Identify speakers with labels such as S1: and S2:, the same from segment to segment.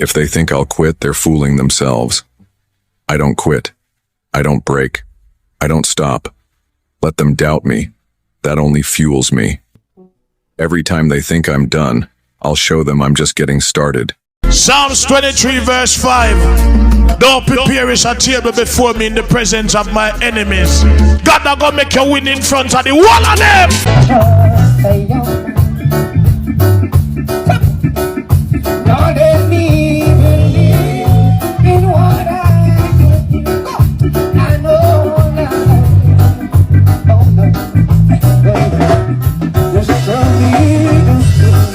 S1: If they think I'll quit, they're fooling themselves. I don't quit. I don't break. I don't stop. Let them doubt me. That only fuels me. Every time they think I'm done, I'll show them I'm just getting started.
S2: Psalms 23 verse 5. Don't prepare a table before me in the presence of my enemies. God not gonna make you win in front of the wall of them.
S3: Don't let me believe in what I do. I know now. Oh no, baby, just show me the truth.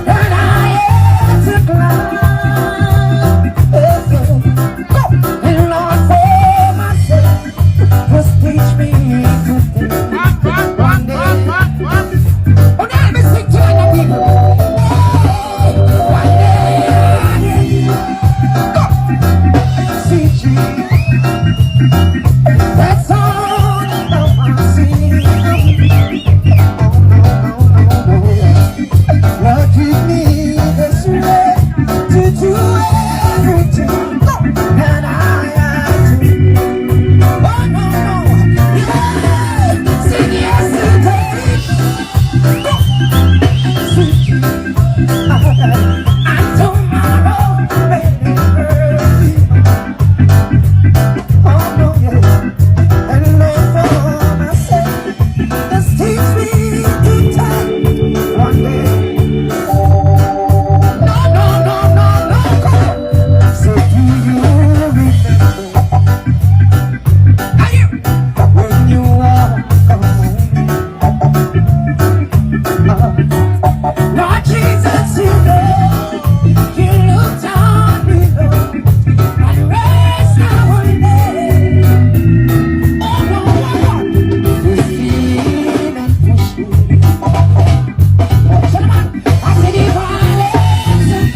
S3: And I am to climb. And Lord, for myself, just teach me to think. One day. Oh, now let me sing to other people. One day, go. See Jesus. That's all about my sin. Lord, give me the strength to do everything that I have to. Oh, no, no. Yeah. Sing yesterday. And tomorrow, baby, oh no, yeah. And Lord, for myself, just teach me to take one day. No, no, no, no, no, come on. So do you remember when you walk home? Lord Jesus, you know, you looked on below and raised our name. Oh, no, you feel and push me. I said, if I let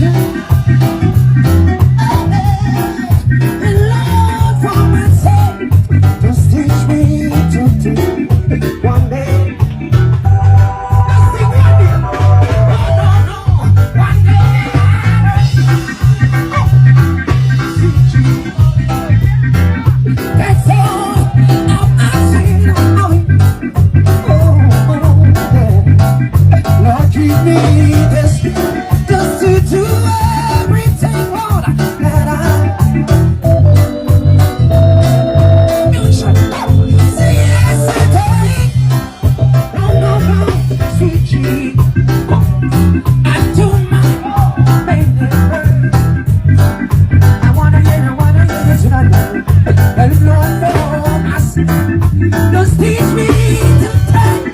S3: you and Lord, for myself, just teach me to do one day. Just to do everything, Lord, that I say yes today. No, no, no, sweet Jesus. And tomorrow, baby, I wanna hear you tonight. And Lord, for my sin, just teach me to take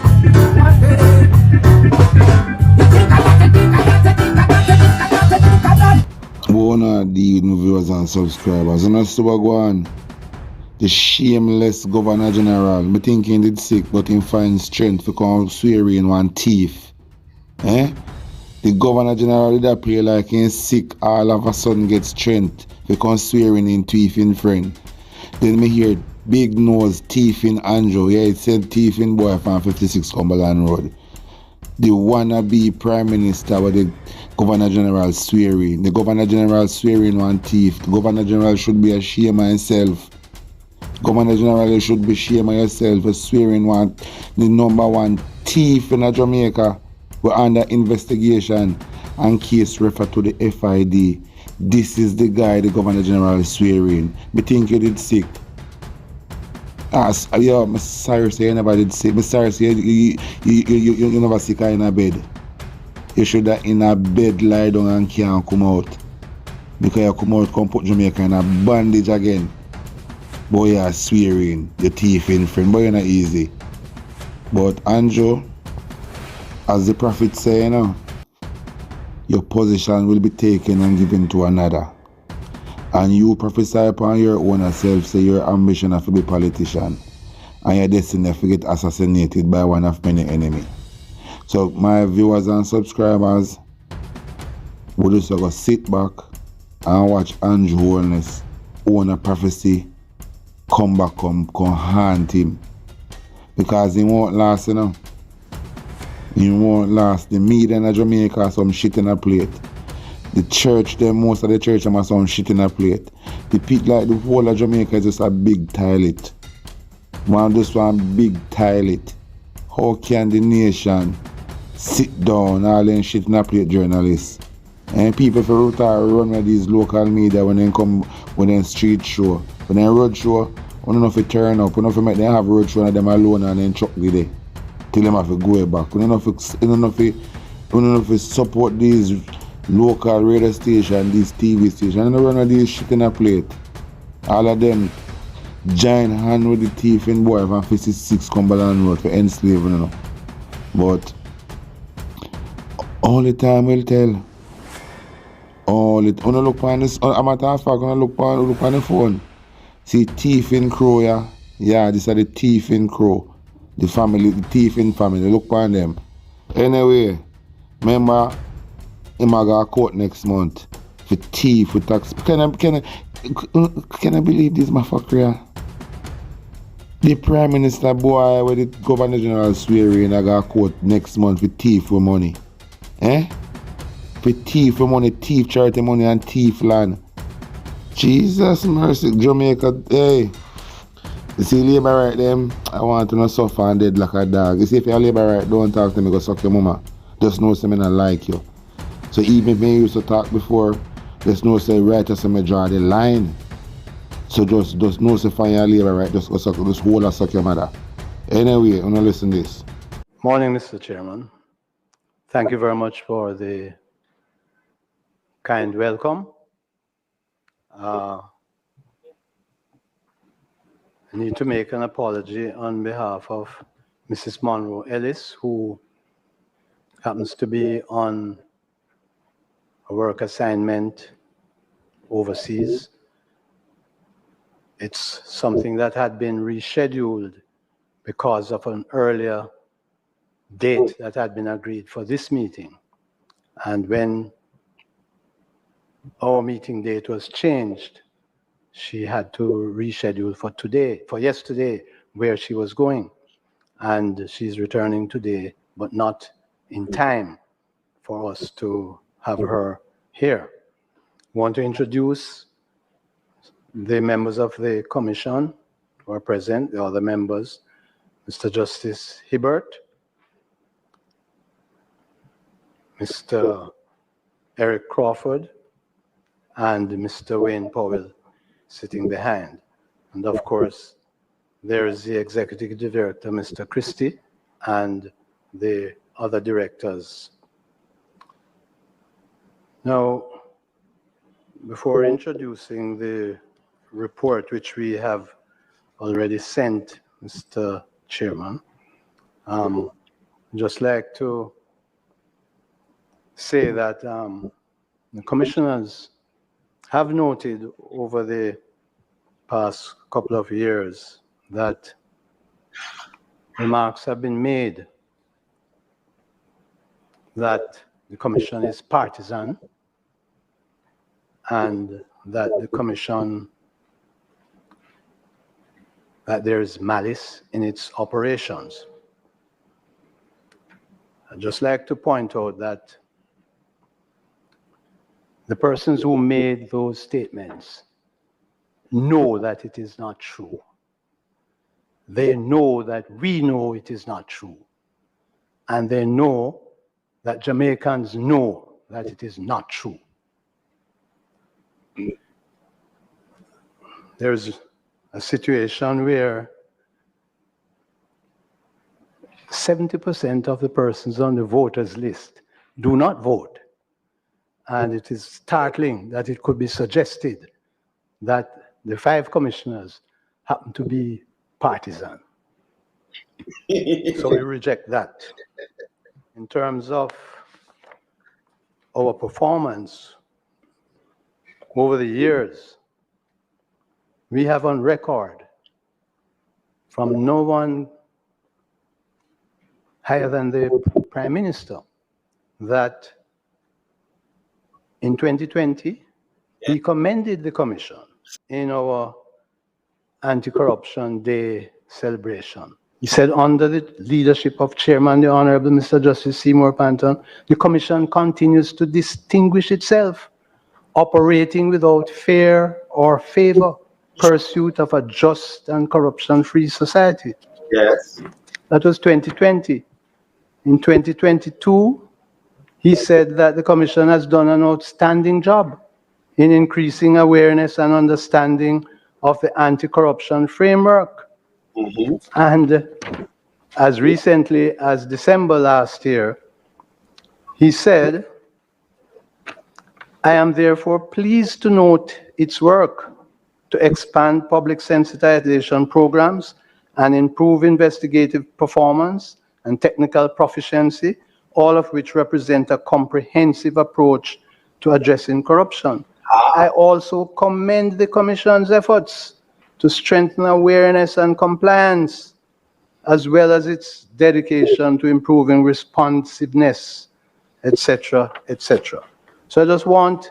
S3: one day.
S4: Wanna deal with viewers and subscribers. And that's what go on. The shameless Governor General. Me thinking did sick, but him find strength to come swear in one thief. The Governor General did appear like he's sick, all of a sudden get strength to come swearing in thief in friend. Then me hear big nose thief in Andrew. Yeah, it said thief in boy from 56 Cumberland Road. The wannabe Prime Minister with the Governor General swearing. The Governor General swearing one thief. The Governor General should be ashamed of himself. Governor General, you should be ashamed of yourself for swearing one the number one thief in Jamaica. We're under investigation and case referred to the FID. This is the guy the Governor General is swearing. Me think you did sick. I'm sorry say you never did sick. I'm sorry say you never sick in a bed. You should have in a bed lie down and can't come out. Because you come out, come put Jamaica in a bandage again. Boy, you're swearing, the thief in friend. Boy, you're not easy. But Andrew, as the prophet say, your position will be taken and given to another. And you prophesy upon your own self, say your ambition is to be a politician. And your destiny to get assassinated by one of many enemies. So my viewers and subscribers, we just go sit back and watch Andrew Wellness own a prophecy come back, come haunt him. Because he won't last, You won't last. The media in Jamaica have some shit in a plate. The church, most of the church have some shit in a plate. The people, like the whole of Jamaica is just a big toilet. Just one big toilet. How can the nation sit down all them shit in a plate, journalists? And people for retire run with these local media when they come, when they street show. When they road show, we don't know if it turn up, we don't know if make them have road show and them alone and then chuck the day. Till them have to go back. We don't know if we support these local radio stations, these TV stations. And they run with these shit in a plate. All of them giant hand with the thief in boy from 56 Cumberland Road for enslaving, you know. But all the time will tell. All it. When I look on this, I'm at half when I look on the phone. See Theif in Crow, yeah? Yeah, these are the Theif in Crow. The family, the Theif in family. Look on them. Anyway, remember, I'm going to go to court next month for thief with tax. Can I believe this motherfucker? Yeah? The Prime Minister boy with the Governor General swearing I go to court next month for thief with money. Eh? For thief with money, thief charity money and thief land. Jesus mercy, Jamaica, hey. You see labor right them, I want to not suffer and dead like a dog. You see if you're labor right, don't talk to me, go suck your mama. Just know say me not like you. So even if me used to talk before, just know say right as me draw the line. So just know say find your labor right, just hold and suck your mother. Anyway, I'm gonna listen to this.
S5: Morning, Mr. Chairman. Thank you very much for the kind welcome. I need to make an apology on behalf of Mrs. Monroe Ellis, who happens to be on a work assignment overseas. It's something that had been rescheduled because of an earlier date that had been agreed for this meeting. And when our meeting date was changed, she had to reschedule for yesterday, where she was going. And she's returning today, but not in time for us to have her here. I want to introduce the members of the commission who are present, the other members, Mr. Justice Hibbert, Mr. Eric Crawford, and Mr. Wayne Powell sitting behind. And of course, there is the executive director, Mr. Christie, and the other directors. Now, before introducing the report, which we have already sent, Mr. Chairman, I'd just like to say that the commissioners have noted over the past couple of years that remarks have been made that the commission is partisan and that the commission, that there is malice in its operations. I'd just like to point out that the persons who made those statements know that it is not true. They know that we know it is not true. And they know that Jamaicans know that it is not true. There's a situation where 70% of the persons on the voters list do not vote. And it is startling that it could be suggested that the 5 commissioners happen to be partisan. So we reject that. In terms of our performance over the years, we have on record from no one higher than the Prime Minister that in 2020, he commended the Commission in our Anti-Corruption Day celebration. He said, under the leadership of Chairman, the Honorable Mr. Justice Seymour Panton, the Commission continues to distinguish itself, operating without fear or favor, pursuit of a just and corruption-free society.
S6: Yes.
S5: That was 2020. In 2022, he said that the Commission has done an outstanding job in increasing awareness and understanding of the anti-corruption framework. And as recently as December last year, he said, I am therefore pleased to note its work to expand public sensitization programs and improve investigative performance and technical proficiency, all of which represent a comprehensive approach to addressing corruption. I also commend the Commission's efforts to strengthen awareness and compliance, as well as its dedication to improving responsiveness, etc., etc. So I just want,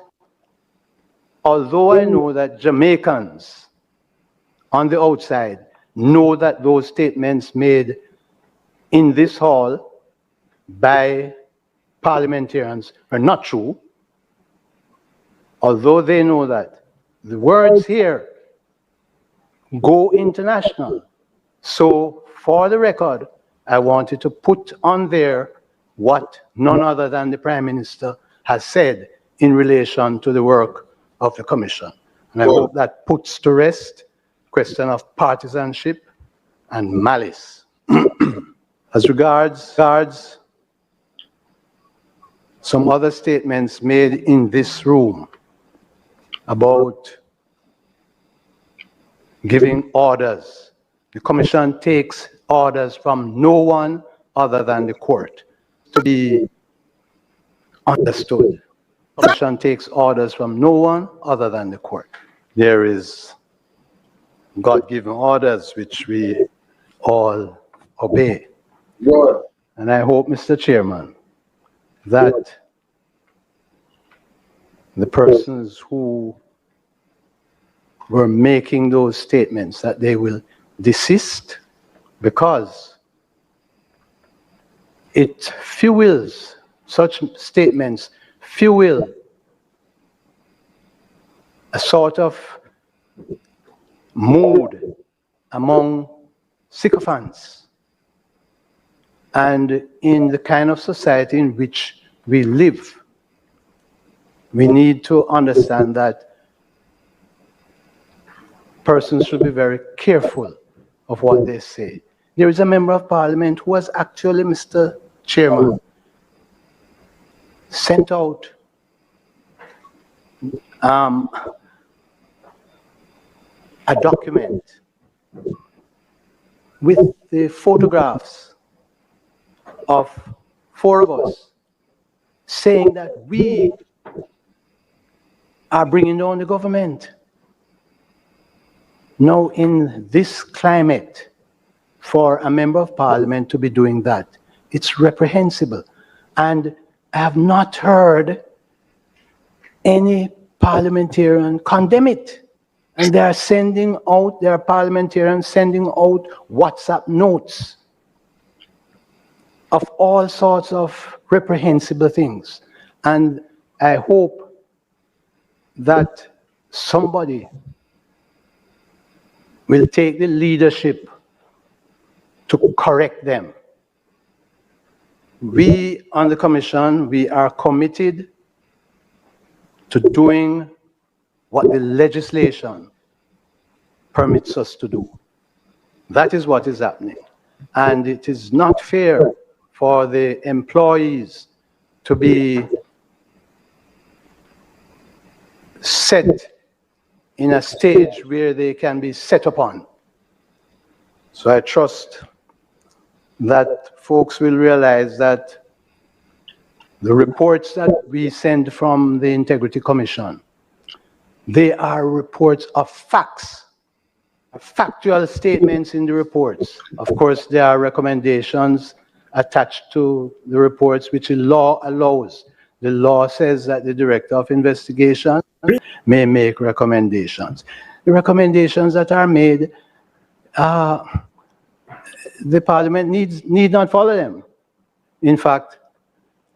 S5: although I know that Jamaicans on the outside know that those statements made in this hall by parliamentarians are not true, although they know that, the words here go international. So for the record, I wanted to put on there what none other than the Prime Minister has said in relation to the work of the Commission. And I hope that puts to rest question of partisanship and malice. As regards some other statements made in this room about giving orders, the Commission takes orders from no one other than the court. To be understood, the Commission takes orders from no one other than the court. There is God-given orders which we all obey.
S6: Good.
S5: And I hope, Mr. Chairman, that the persons who were making those statements, that they will desist, because it fuels, such statements fuel a sort of mood among sycophants. And in the kind of society in which we live, we need to understand that persons should be very careful of what they say. There is a member of parliament who was actually, Mr. Chairman, sent out a document with the photographs of 4 of us, saying that we are bringing down the government. Now, in this climate, for a member of parliament to be doing that, it's reprehensible. And I have not heard any parliamentarian condemn it. And there are parliamentarians sending out WhatsApp notes of all sorts of reprehensible things. And I hope that somebody will take the leadership to correct them. We on the Commission, we are committed to doing what the legislation permits us to do. That is what is happening. And it is not fair for the employees to be set in a stage where they can be set upon. So I trust that folks will realize that the reports that we send from the Integrity Commission, they are reports of facts, factual statements in the reports. Of course, there are recommendations attached to the reports which the law allows. The law says that the Director of Investigation may make recommendations. The recommendations that are made, the Parliament need not follow them. In fact,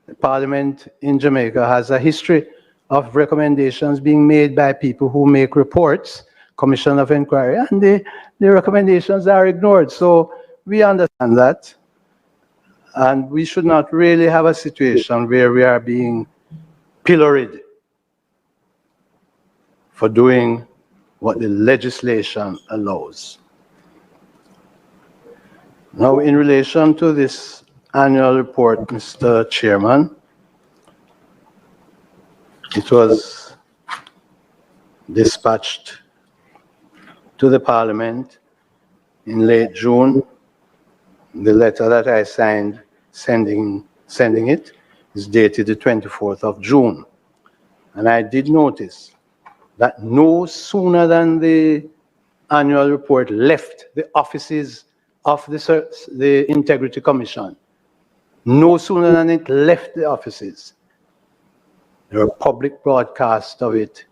S5: the Parliament in Jamaica has a history of recommendations being made by people who make reports, commission of inquiry, and the recommendations are ignored. So we understand that. And we should not really have a situation where we are being pilloried for doing what the legislation allows. Now, in relation to this annual report, Mr. Chairman, it was dispatched to the Parliament in late June. The letter that I signed sending it is dated the 24th of June. And I did notice that no sooner than the annual report left the offices of the Integrity Commission, no sooner than it left the offices, there were public broadcasts of it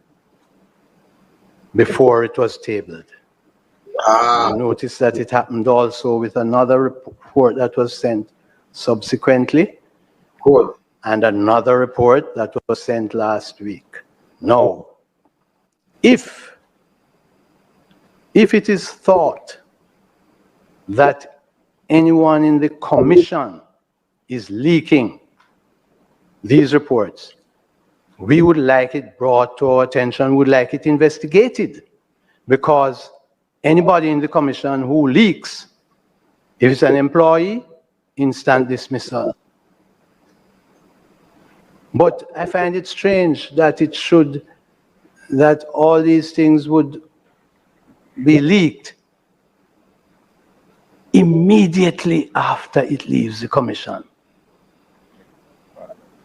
S5: before it was tabled. I noticed that it happened also with another report that was sent subsequently, and another report that was sent last week. Now, if it is thought that anyone in the commission is leaking these reports, we would like it brought to our attention, would like it investigated, because anybody in the commission who leaks, if it's an employee, instant dismissal. But I find it strange that that all these things would be leaked immediately after it leaves the commission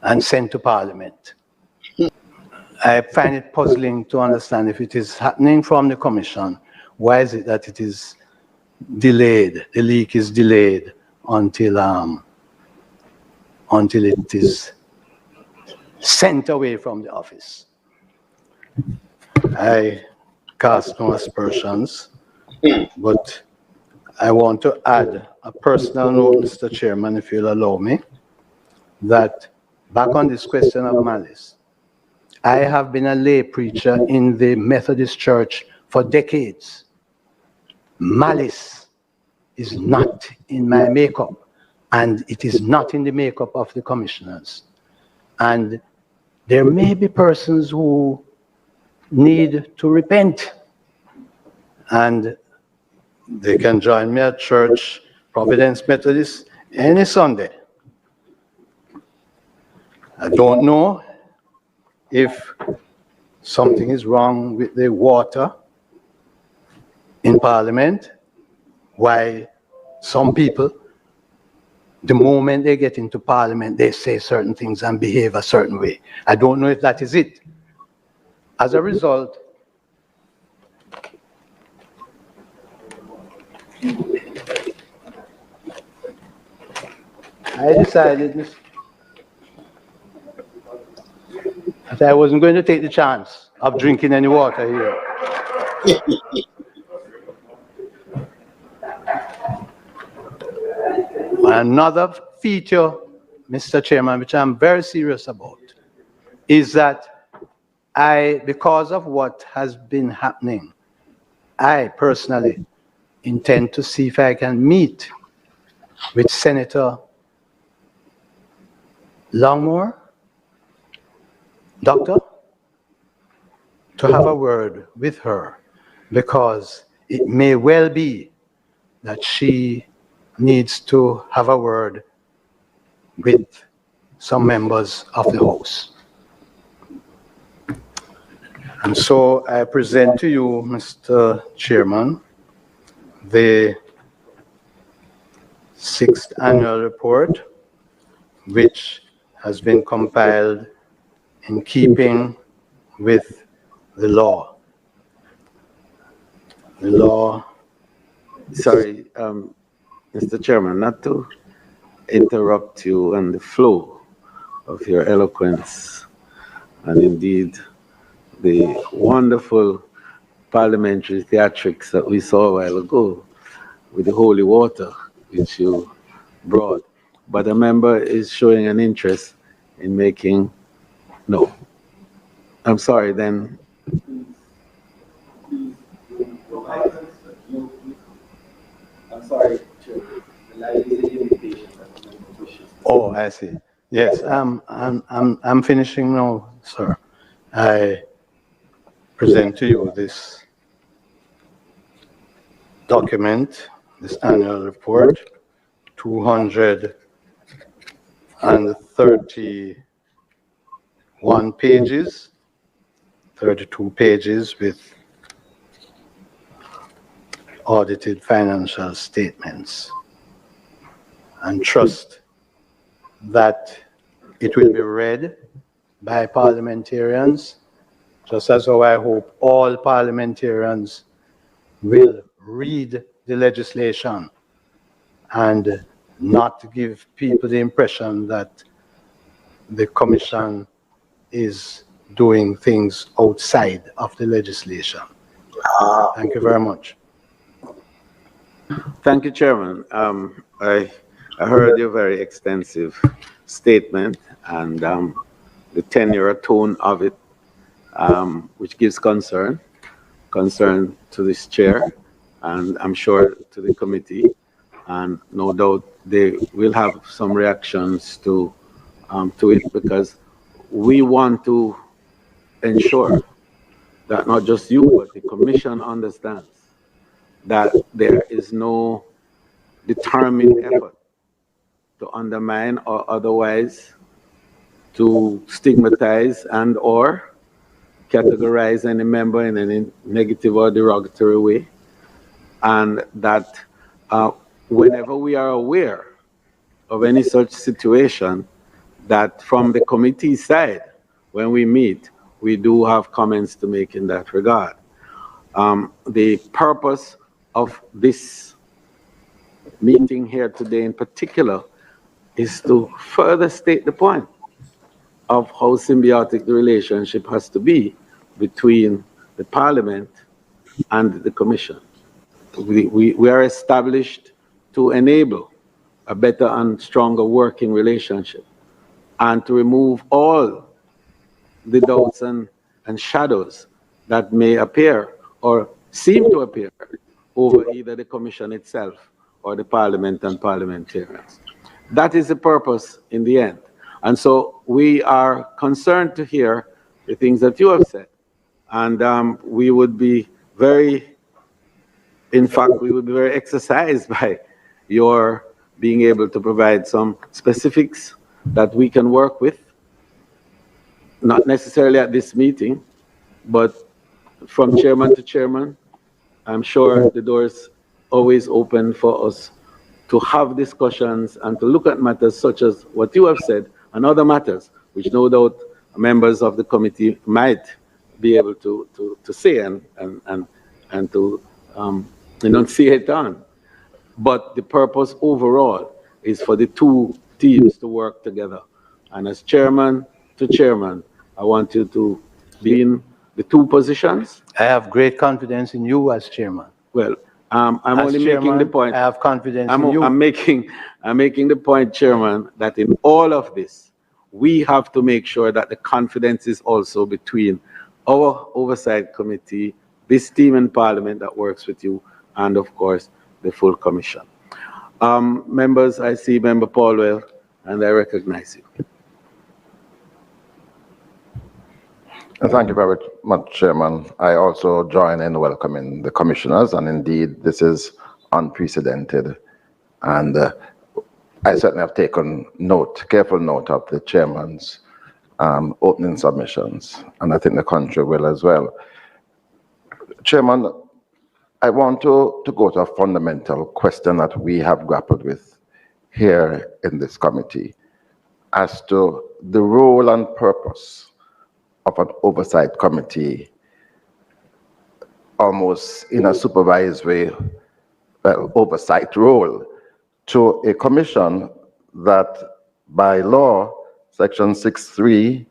S5: and sent to Parliament. I find it puzzling to understand if it is happening from the commission, why is it that it is delayed? The leak is delayed until it is sent away from the office. I cast no aspersions, but I want to add a personal note, Mr. Chairman, if you'll allow me, that back on this question of malice, I have been a lay preacher in the Methodist Church for decades. Malice is not in my makeup, and it is not in the makeup of the commissioners. And there may be persons who need to repent, and they can join me at church, Providence Methodist, any Sunday. I don't know if something is wrong with the water in Parliament, why some people, the moment they get into Parliament, they say certain things and behave a certain way. I don't know if that is it. As a result, I decided that I wasn't going to take the chance of drinking any water here. Another feature, Mr. Chairman, which I'm very serious about, is that because of what has been happening, I personally intend to see if I can meet with Senator Longmore, Doctor, to have a word with her, because it may well be that she needs to have a word with some members of the House. And so I present to you, Mr. Chairman, the 6th annual report, which has been compiled in keeping with the law. The law.
S6: Sorry, Mr. Chairman, not to interrupt you on the flow of your eloquence, and indeed the wonderful parliamentary theatrics that we saw a while ago with the holy water. which you brought. But a member is showing an interest in making, no. I'm sorry, then. I'm sorry, Chair. The line is an invitation that the member wishes to
S5: Oh, I see. Yes, I'm finishing now, sir. I present to you this document, this annual report, 231 pages, 32 pages with audited financial statements, and trust that it will be read by parliamentarians, just as how I hope all parliamentarians will read the legislation and not give people the impression that the commission is doing things outside of the legislation. Thank you very much.
S6: Thank you, Chairman. I heard your very extensive statement and the tenure tone of it, which gives concern to this chair, and I'm sure to the committee, and no doubt they will have some reactions to it, because we want to ensure that not just you, but the commission understands that there is no determined effort to undermine or otherwise to stigmatize and or categorize any member in any negative or derogatory way, and that whenever we are aware of any such situation, that from the committee side, when we meet, we do have comments to make in that regard. The purpose of this meeting here today in particular is to further state the point of how symbiotic the relationship has to be between the Parliament and the Commission. We are established to enable a better and stronger working relationship and to remove all the doubts and shadows that may appear or seem to appear over either the Commission itself or the Parliament and parliamentarians. That is the purpose in the end. And so we are concerned to hear the things that you have said. And we would be very, in fact, we would be very exercised by your being able to provide some specifics that we can work with, not necessarily at this meeting, but from chairman to chairman. I'm sure the door is always open for us to have discussions and to look at matters such as what you have said and other matters, which no doubt members of the committee might be able to say and to enunciate on. But the purpose overall is for the two teams to work together. And as chairman to chairman, I want you to be in the two positions.
S5: I have great confidence in you as chairman.
S6: Well, I'm only making the point.
S5: I have confidence in you.
S6: I'm making the point, Chairman, that in all of this, we have to make sure that the confidence is also between our oversight committee, this team in Parliament that works with you, and of course, the full commission. Members, I see Member Paulwell, and I recognize you.
S7: Thank you very much, Chairman. I also join in welcoming the commissioners, and indeed, this is unprecedented. And I certainly have taken careful note of the chairman's opening submissions, and I think the country will as well. Chairman, I want to go to a fundamental question that we have grappled with here in this committee as to the role and purpose of an oversight committee, almost in a supervisory oversight role, to a commission that by law, section 6.3,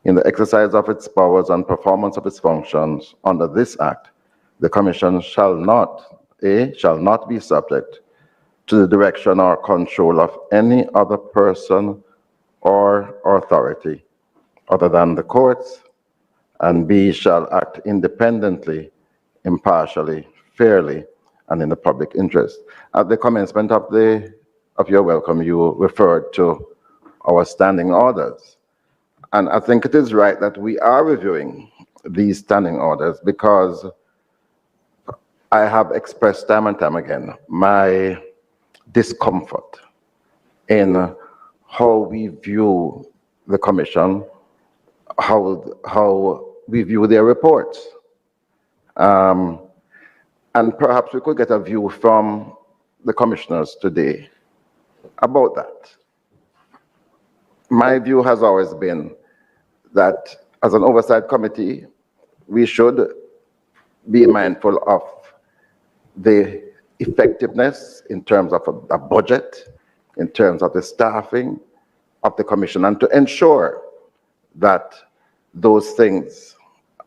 S7: in the exercise of its powers and performance of its functions under this act, the commission shall not be subject to the direction or control of any other person or authority other than the courts, and B, shall act independently, impartially, fairly, and in the public interest. At the commencement of your welcome, you referred to our standing orders. And I think it is right that we are reviewing these standing orders, because I have expressed time and time again my discomfort in how we view the commission, how we view their reports. And perhaps we could get a view from the commissioners today about that. My view has always been that as an oversight committee, we should be mindful of the effectiveness in terms of a budget, in terms of the staffing of the commission, and to ensure that those things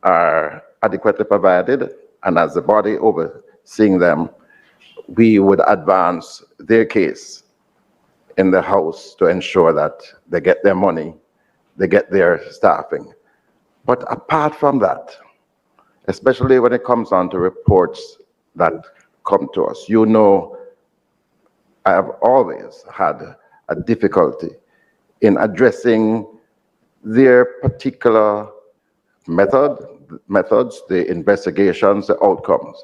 S7: are adequately provided, and as the body overseeing them, we would advance their case in the House to ensure that they get their money, they get their staffing. But apart from that, especially when it comes on to reports that come to us, you know, I have always had a difficulty in addressing their particular methods, the investigations, the outcomes,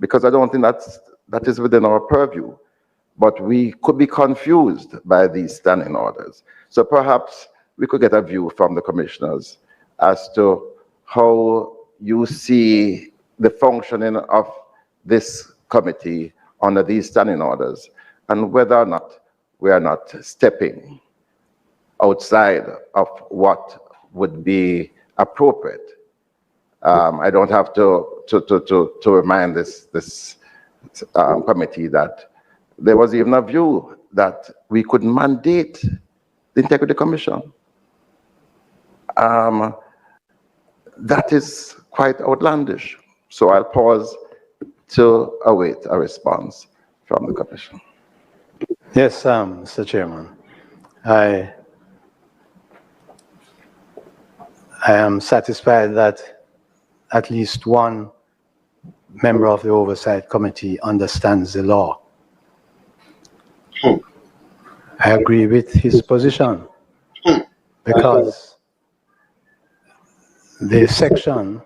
S7: because I don't think that is within our purview. But we could be confused by these standing orders. So perhaps we could get a view from the commissioners as to how you see the functioning of this committee under these standing orders, and whether or not we are not stepping outside of what would be appropriate. I don't have to remind this committee that there was even a view that we could mandate the Integrity Commission. That is quite outlandish. So I'll pause to await a response from the Commission.
S5: Yes, Mr. Chairman. I am satisfied that at least one member of the Oversight Committee understands the law. I agree with his position, because the section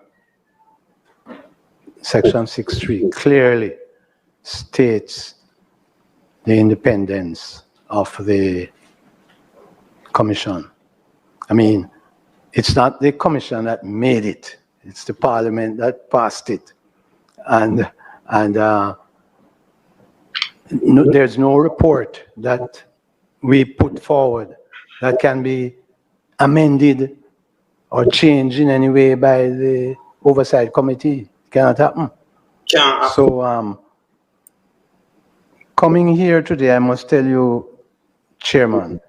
S5: 6.3 clearly states the independence of the commission. I mean, it's not the commission that made it, it's the parliament that passed it. And there's no report that we put forward that can be amended or changed in any way by the Oversight Committee. It cannot happen. So coming here today, I must tell you, Chairman,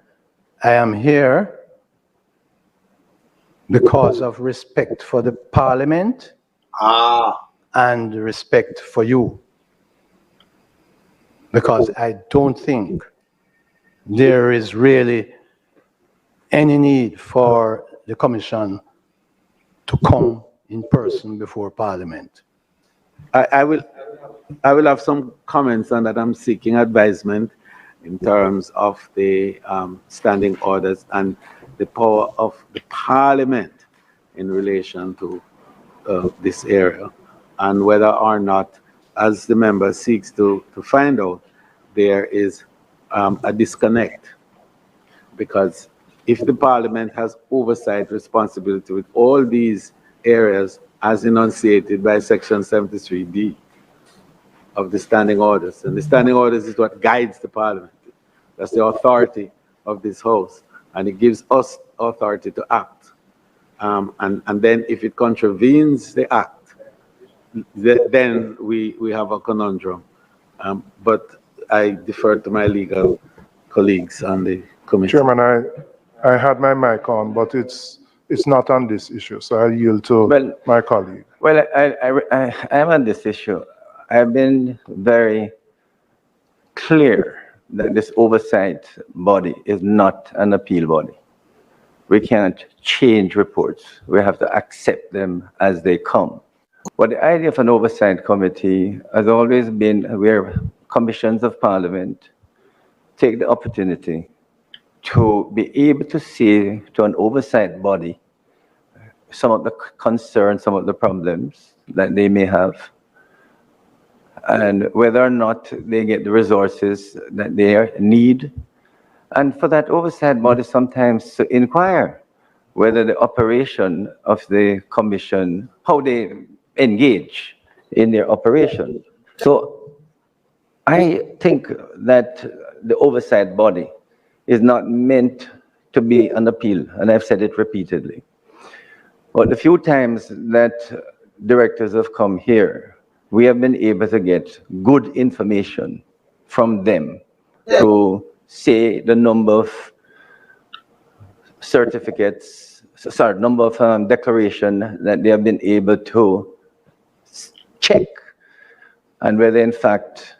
S5: I am here because of respect for the Parliament and respect for you. Because I don't think there is really any need for the Commission to come in person before Parliament.
S6: I will have some comments on that. I'm seeking advisement in terms of the standing orders and the power of the Parliament in relation to this area, and whether or not, as the member seeks to find out, there is a disconnect. Because if the Parliament has oversight responsibility with all these areas as enunciated by Section 73D of the standing orders, and the standing orders is what guides the Parliament. That's the authority of this House, and it gives us authority to act. And then if it contravenes the act, then we have a conundrum. But I defer to my legal colleagues on the committee.
S8: Chairman, I had my mic on, but it's not on this issue, so I yield to my colleague.
S9: Well, I am on this issue. I've been very clear that this oversight body is not an appeal body. We can't change reports. We have to accept them as they come. But the idea of an oversight committee has always been where commissions of parliament take the opportunity to be able to say to an oversight body some of the concerns, some of the problems that they may have, and whether or not they get the resources that they need. And for that oversight body sometimes to inquire whether the operation of the commission, how they engage in their operation. So I think that the oversight body is not meant to be an appeal, and I've said it repeatedly. But the few times that directors have come here, we have been able to get good information from them to say the number of certificates, number of declaration that they have been able to check, and whether in fact,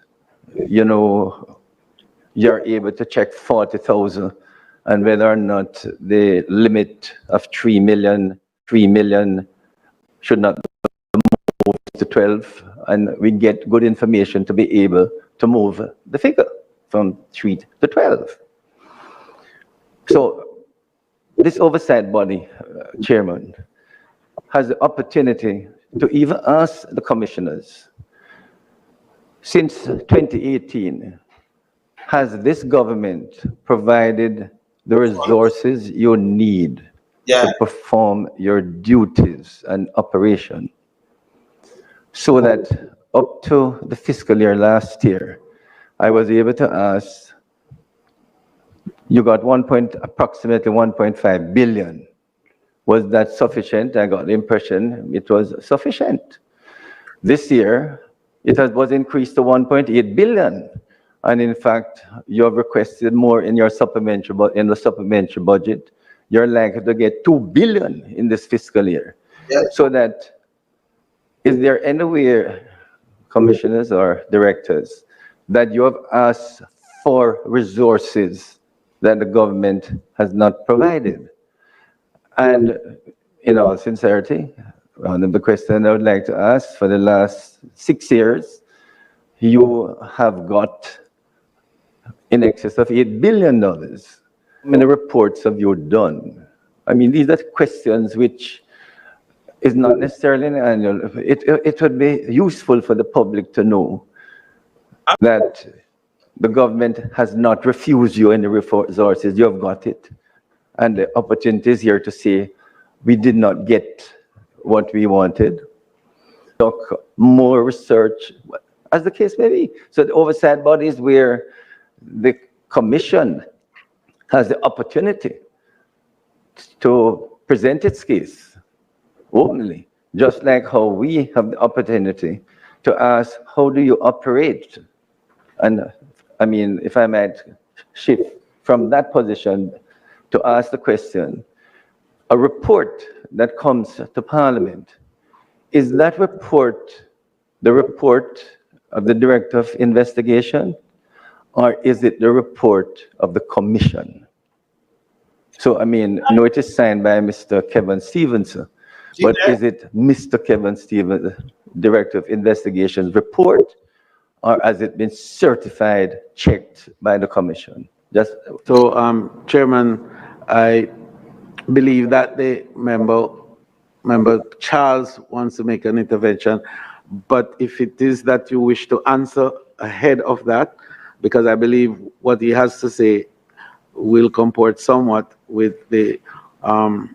S9: you know, you're able to check 40,000, and whether or not the limit of 3 million should not move to 12, and we get good information to be able to move the figure from 3 to 12. So this oversight body, Chairman, has the opportunity to even ask the commissioners, since 2018, has this government provided the resources you need to perform your duties and operation? So that up to the fiscal year last year, I was able to ask, you got approximately 1.5 billion. Was that sufficient? I got the impression it was sufficient. This year, it was increased to 1.8 billion. And in fact, you have requested more in your supplementary, in the supplementary budget. You're likely to get 2 billion in this fiscal year. So that, is there anywhere, commissioners or directors, that you have asked for resources that the government has not provided? And in all sincerity, one of the questions I would like to ask, for the last 6 years, you have got in excess of $8 billion. How many reports have you done? I mean, these are questions which is not necessarily an annual. It would be useful for the public to know that the government has not refused you any resources. You have got it. And the opportunity is here to say, we did not get what we wanted. Talk more research, as the case may be. So the oversight bodies where the commission has the opportunity to present its case openly, just like how we have the opportunity to ask, how do you operate? And I mean, if I might shift from that position to ask the question, a report that comes to Parliament, is that report the report of the Director of Investigation, or is it the report of the Commission? So, I mean, no, it is signed by Mr. Kevin Stevenson, but is it Mr. Kevin Stevenson, Director of Investigation's report, or has it been certified, checked by the Commission? Just
S6: so, Chairman, I believe that the member Charles wants to make an intervention, but if it is that you wish to answer ahead of that, because I believe what he has to say will comport somewhat with the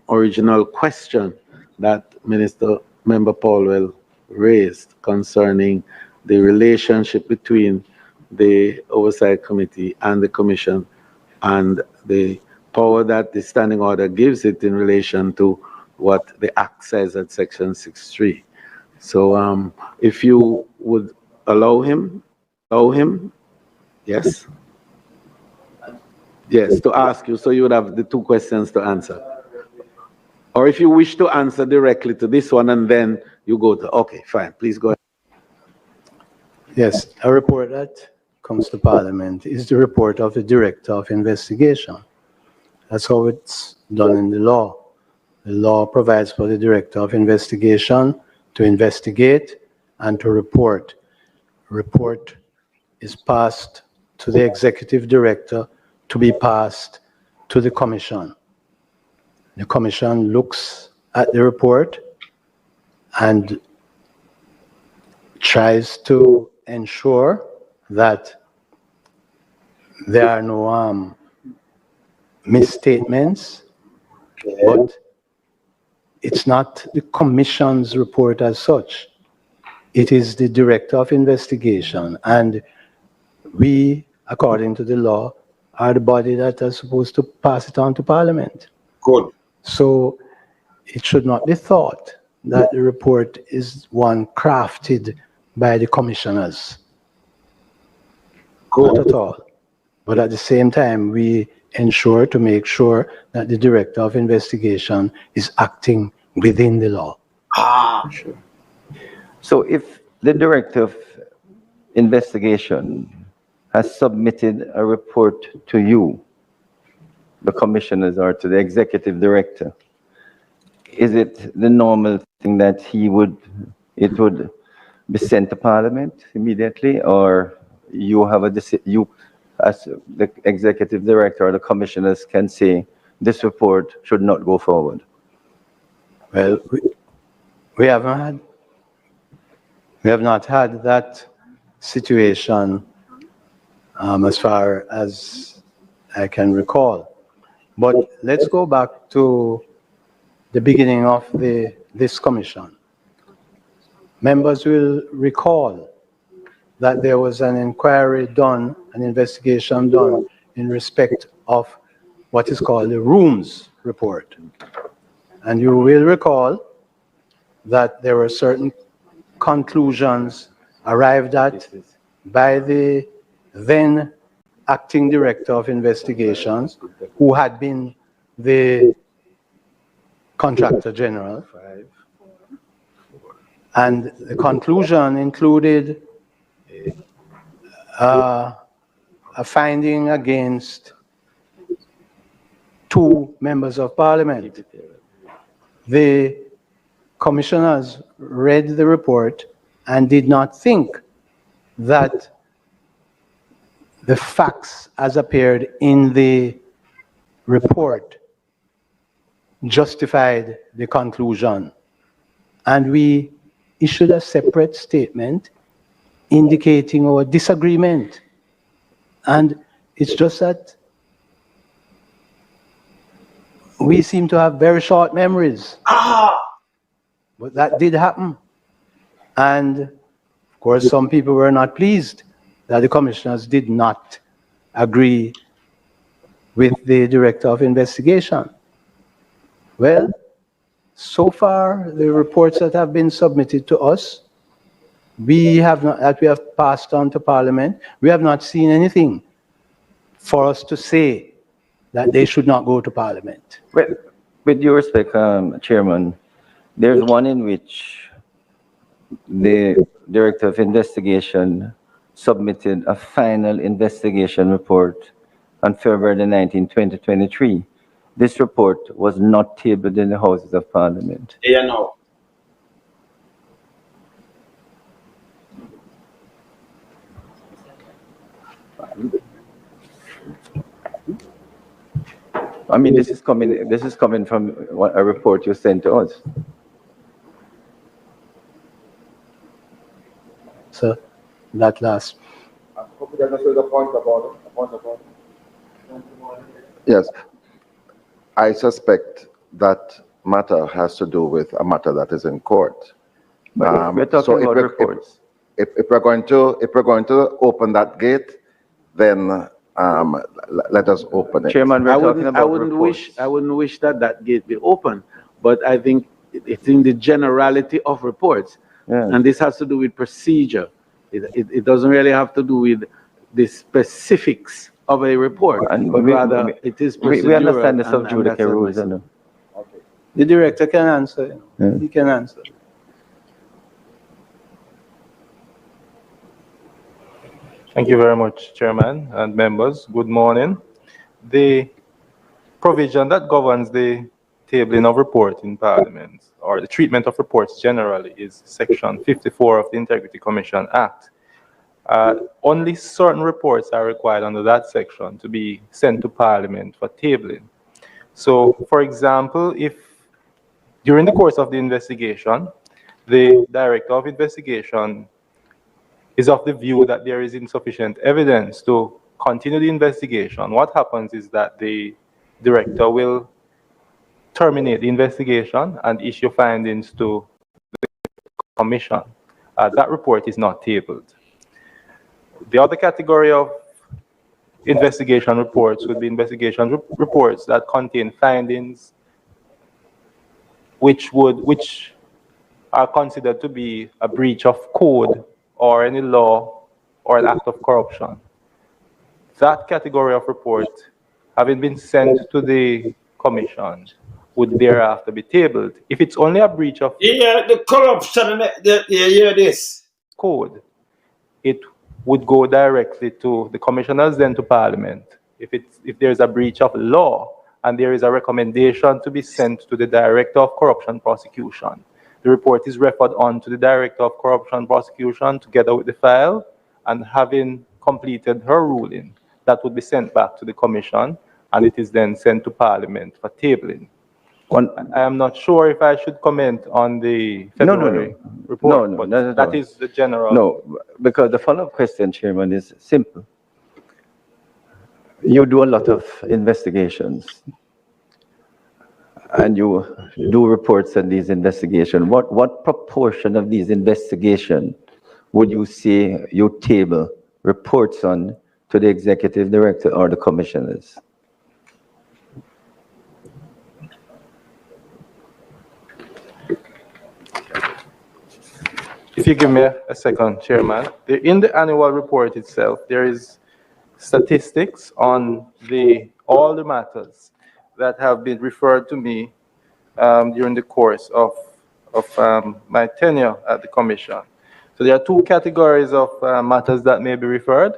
S6: original question that Member Paulwell raised concerning the relationship between the Oversight Committee and the Commission and the power that the standing order gives it in relation to what the Act says at Section 6.3. So if you would allow him, yes? Yes, to ask you, so you would have the two questions to answer. Or if you wish to answer directly to this one and then you go to, okay, fine, please go ahead.
S5: Yes, I report that comes to Parliament is the report of the Director of Investigation. That's how it's done in the law. The law provides for the Director of Investigation to investigate and to report. Report is passed to the Executive Director to be passed to the Commission. The Commission looks at the report and tries to ensure that there are no misstatements, but it's not the Commission's report as such. It is the Director of Investigation, and we, according to the law, are the body that are supposed to pass it on to Parliament.
S4: Good.
S5: So it should not be thought that the report is one crafted by the commissioners. Not at all. But at the same time, we ensure to make sure that the Director of Investigation is acting within the law.
S9: Sure. So if the Director of Investigation has submitted a report to you, the commissioners, or to the Executive Director, is it the normal thing that it would be sent to Parliament immediately, or you have you as the Executive Director or the commissioners can say this report should not go forward?
S5: Well, we have not had that situation as far as I can recall. But let's go back to the beginning of this commission. Members will recall that there was an inquiry done, an investigation done in respect of what is called the Rooms report. And you will recall that there were certain conclusions arrived at by the then acting Director of Investigations, who had been the Contractor General. And the conclusion included a finding against 2 members of Parliament. The commissioners read the report and did not think that the facts as appeared in the report justified the conclusion. And we issued a separate statement indicating our disagreement. And it's just that we seem to have very short memories. But that did happen. And of course, some people were not pleased that the commissioners did not agree with the Director of Investigation. Well, so far, the reports that have been submitted to us, we have passed on to Parliament, we have not seen anything for us to say that they should not go to Parliament.
S9: Well, with due respect, Chairman, there's one in which the Director of Investigation submitted a final investigation report on February 19, 2023. This report was not tabled in the Houses of Parliament.
S10: Yeah, no.
S9: I mean, this is coming from a report you sent to us.
S5: So that last.
S7: Yes. I suspect that matter has to do with a matter that is in court.
S9: But we're talking about reports.
S7: If we're going to open that gate, then let us open it.
S9: Chairman, we're talking about
S6: I wouldn't wish that gate be open, but I think it's in the generality of reports, and this has to do with procedure. It doesn't really have to do with the specifics of a report, but rather it is procedural.
S9: We understand the sub judice rules. Okay.
S5: The Director can answer. Yeah. He can answer.
S8: Thank you very much, Chairman and members. Good morning. The provision that governs the tabling of reports in Parliament, or the treatment of reports generally, is Section 54 of the Integrity Commission Act. Only certain reports are required under that section to be sent to Parliament for tabling. So, for example, if during the course of the investigation, the Director of Investigation is of the view that there is insufficient evidence to continue the investigation, what happens is that the Director will terminate the investigation and issue findings to the Commission. That report is not tabled. The other category of investigation reports would be investigation reports that contain findings which are considered to be a breach of code or any law or an act of corruption. That category of report, having been sent to the Commission, would thereafter be tabled. If it's only a breach of
S10: the corruption, hear this.
S8: Code, it would go directly to the commissioners, then to Parliament. If there's a breach of law and there is a recommendation to be sent to the Director of Corruption Prosecution, the report is referred on to the Director of Corruption Prosecution together with the file, and having completed her ruling, that would be sent back to the Commission, and it is then sent to Parliament for tabling. I am not sure if I should comment on the February report, but that is the general.
S9: No, because the follow-up question, Chairman, is simple. You do a lot of investigations, and you do reports on these investigations. What proportion of these investigations would you say you table reports on to the Executive Director or the Commissioners?
S8: If you give me a second, Chairman. In the annual report itself, there is statistics on all the matters that have been referred to me during the course of my tenure at the Commission. So there are two categories of matters that may be referred.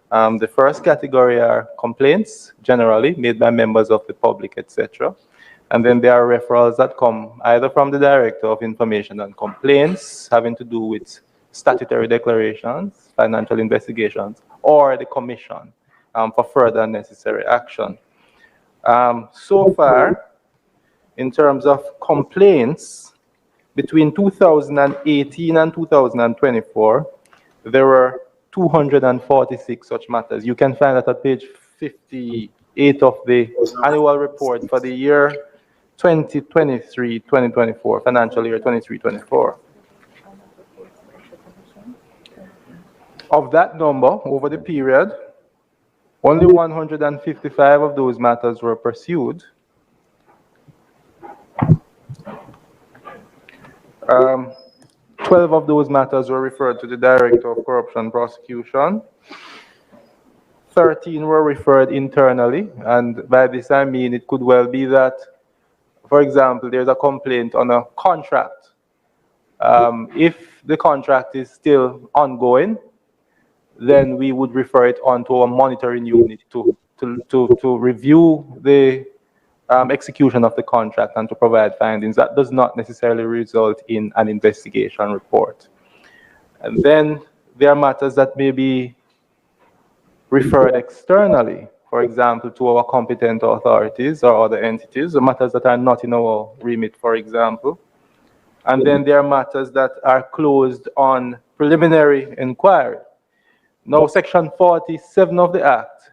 S8: The first category are complaints, generally made by members of the public, etc. And then there are referrals that come either from the Director of Information and Complaints, having to do with statutory declarations, financial investigations, or the Commission for further necessary action. So far, in terms of complaints, between 2018 and 2024, there were 246 such matters. You can find that at page 58 of the annual report for the year 2023-2024, financial year 23-24. Of that number, over the period, only 155 of those matters were pursued. 12 of those matters were referred to the Director of Corruption Prosecution. 13 were referred internally, and by this I mean it could well be that, for example, there's a complaint on a contract. If the contract is still ongoing, then we would refer it on to a monitoring unit to review the execution of the contract and to provide findings. That does not necessarily result in an investigation report. And then there are matters that may be referred externally, for example, to our competent authorities or other entities, or matters that are not in our remit, for example. And then there are matters that are closed on preliminary inquiry. Now, Section 47 of the Act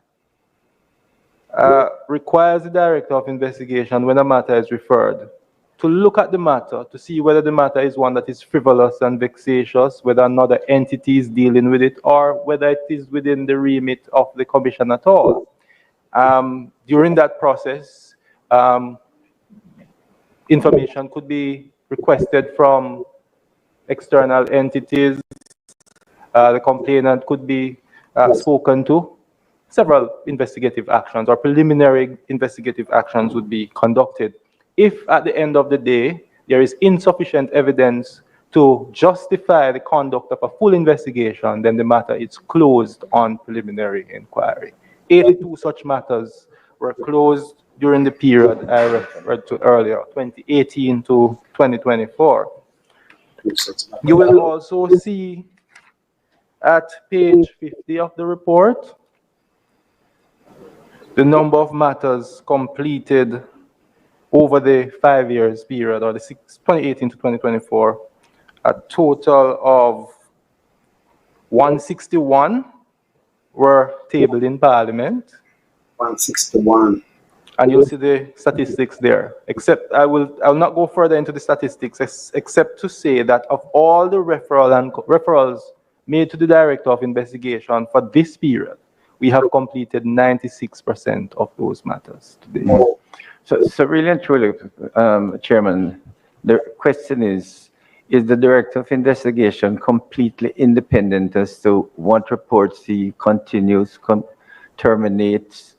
S8: requires the Director of Investigation, when a matter is referred, to look at the matter to see whether the matter is one that is frivolous and vexatious, whether another entity is dealing with it, or whether it is within the remit of the Commission at all. During that process, information could be requested from external entities. The complainant could be spoken to. Several investigative actions or preliminary investigative actions would be conducted. If at the end of the day there is insufficient evidence to justify the conduct of a full investigation, then the matter is closed on preliminary inquiry. 82 such matters were closed during the period I referred to earlier, 2018 to 2024. You will also see at page 50 of the report the number of matters completed over the 5 years period, or the 2018 to 2024, a total of 161 were tabled in Parliament.
S10: 161.
S8: And you'll see the statistics there. Except I will not go further into the statistics, except to say that of all the referrals made to the Director of Investigation for this period, we have completed 96% of those matters today.
S9: So really and truly, Chairman, the question is the Director of Investigation completely independent as to what reports he continues, terminates,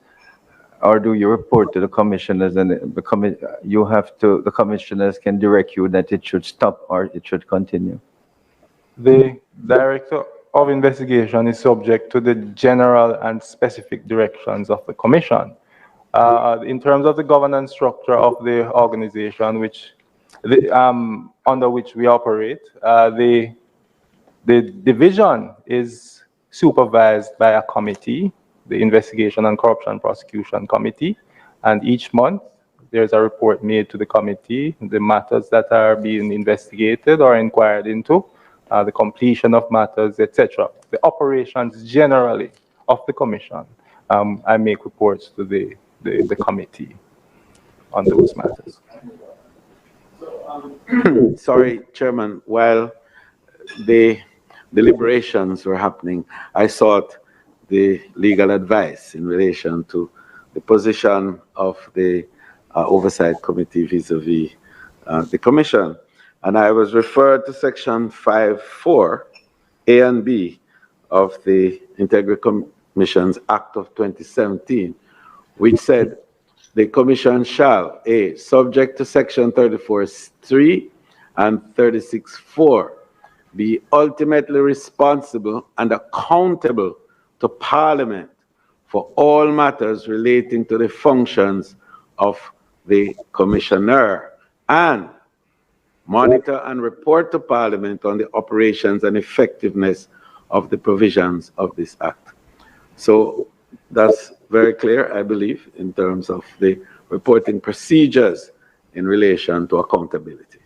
S9: or do you report to the commissioners, and the commissioners can direct you that it should stop or it should continue?
S8: The Director of Investigation is subject to the general and specific directions of the Commission. In terms of the governance structure of the organization, under which we operate, the division is supervised by a committee, the Investigation and Corruption Prosecution Committee, and each month there's a report made to the committee, the matters that are being investigated or inquired into, the completion of matters, etc. The operations generally of the Commission. I make reports to the committee on those matters.
S6: Sorry, Chairman, while the deliberations were happening, I sought the legal advice in relation to the position of the Oversight Committee vis-a-vis the Commission. And I was referred to Section 5(4) A and B of the Integrity Commission's Act of 2017, which said the Commission shall, A, subject to Section 34(3) and 36(4), be ultimately responsible and accountable to Parliament for all matters relating to the functions of the Commissioner, and monitor and report to Parliament on the operations and effectiveness of the provisions of this Act. So that's very clear, I believe, in terms of the reporting procedures in relation to accountability.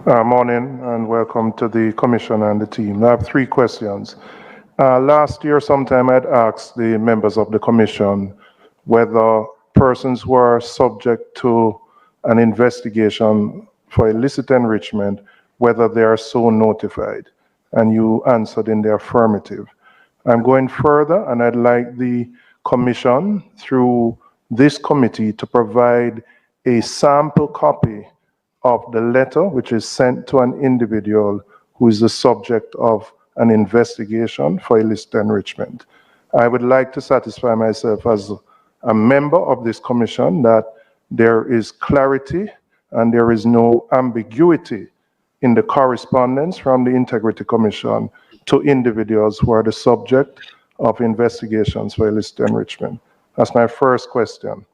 S11: Morning and welcome to the Commission and the team. I have 3 questions. Last year sometime I'd asked the members of the Commission whether persons were subject to an investigation for illicit enrichment, whether they are so notified, and you answered in the affirmative. I'm going further, and I'd like the Commission, through this committee, to provide a sample copy of the letter which is sent to an individual who is the subject of an investigation for illicit enrichment. I would like to satisfy myself as a member of this commission that there is clarity and there is no ambiguity in the correspondence from the Integrity Commission to individuals who are the subject of investigations for illicit enrichment. That's my first question.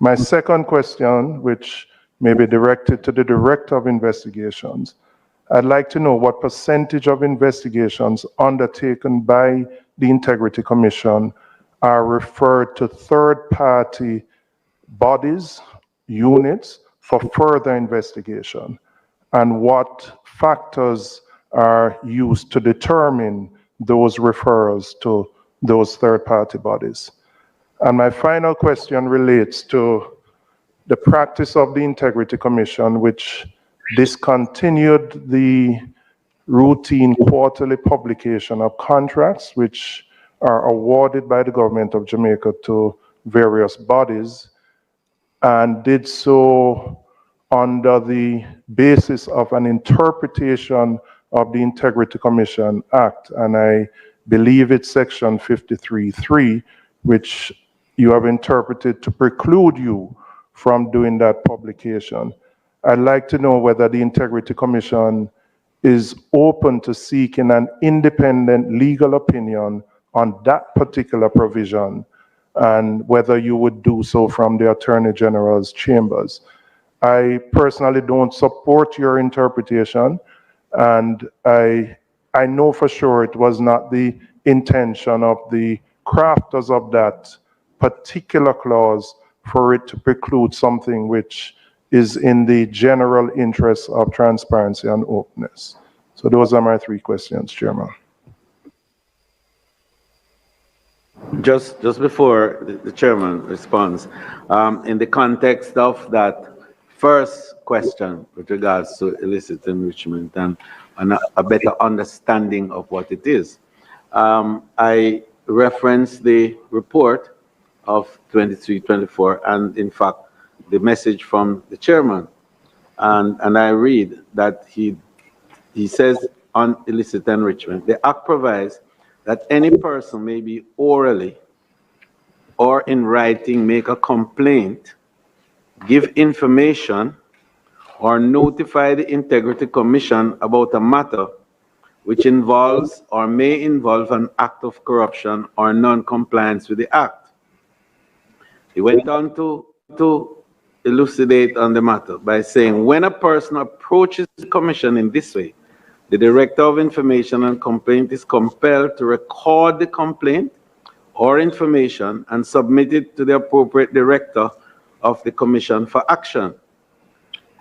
S11: My second question, which may be directed to the Director of Investigations, I'd like to know what percentage of investigations undertaken by the Integrity Commission are referred to third-party bodies, units, for further investigation, and what factors are used to determine those referrals to those third-party bodies. And my final question relates to the practice of the Integrity Commission, which discontinued the routine quarterly publication of contracts which are awarded by the government of Jamaica to various bodies, and did so under the basis of an interpretation of the Integrity Commission Act, and I believe it's Section 53(3), which you have interpreted to preclude you from doing that publication. I'd like to know whether the Integrity Commission is open to seeking an independent legal opinion on that particular provision, and whether you would do so from the Attorney General's chambers. I personally don't support your interpretation, and I know for sure it was not the intention of the crafters of that particular clause for it to preclude something which is in the general interest of transparency and openness. So those are my 3 questions, Chairman.
S6: Just before the chairman responds, in the context of that first question with regards to illicit enrichment and a better understanding of what it is, I referenced the report of 23-24 and in fact the message from the chairman, and I read that he says on illicit enrichment, the act provides that any person may be orally or in writing make a complaint, give information, or notify the Integrity Commission about a matter which involves or may involve an act of corruption or non-compliance with the act. He went on to elucidate on the matter by saying, when a person approaches the Commission in this way, the Director of Information and Complaint is compelled to record the complaint or information and submit it to the appropriate Director of the Commission for action.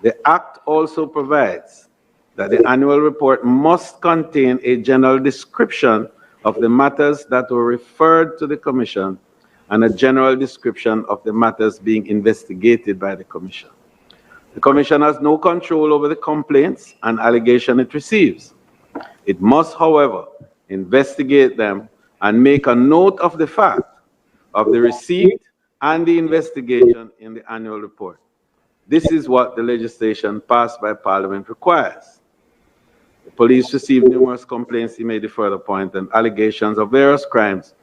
S6: The Act also provides that the annual report must contain a general description of the matters that were referred to the Commission and a general description of the matters being investigated by the Commission. The Commission has no control over the complaints and allegations it receives. It must, however, investigate them and make a note of the fact of the receipt and the investigation in the annual report. This is what the legislation passed by Parliament requires. The police received numerous complaints, he made a further point, and allegations of various crimes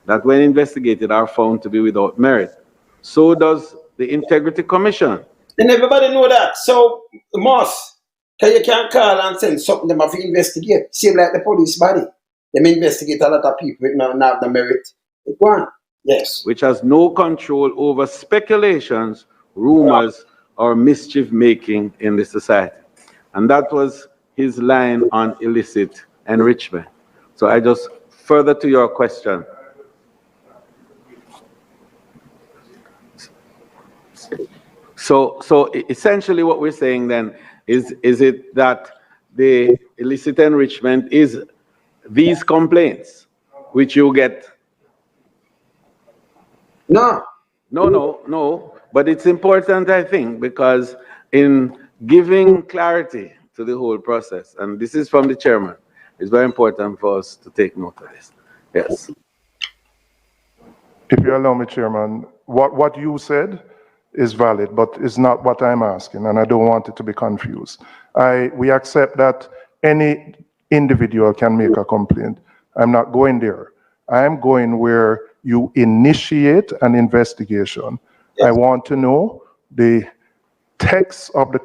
S6: that when investigated are found to be without merit. So does the Integrity Commission.
S10: And everybody know that. So, Moss, you can't call and send something them have to investigate. Same like the police body. They investigate a lot of people with not have the merit. It won't. Yes.
S6: Which has no control over speculations, rumors, or mischief making in the society. And that was his line on illicit enrichment. So I just further to your question. So essentially what we're saying then is it that the illicit enrichment is these complaints which you get?
S10: No.
S6: No. But it's important, I think, because in giving clarity to the whole process, and this is from the chairman, it's very important for us to take note of this. Yes.
S11: If you allow me, Chairman, what you said is valid, but it's not what I'm asking, and I don't want it to be confused. We accept that any individual can make a complaint. I'm not going there. I'm going where you initiate an investigation. Yes. I want to know the text of the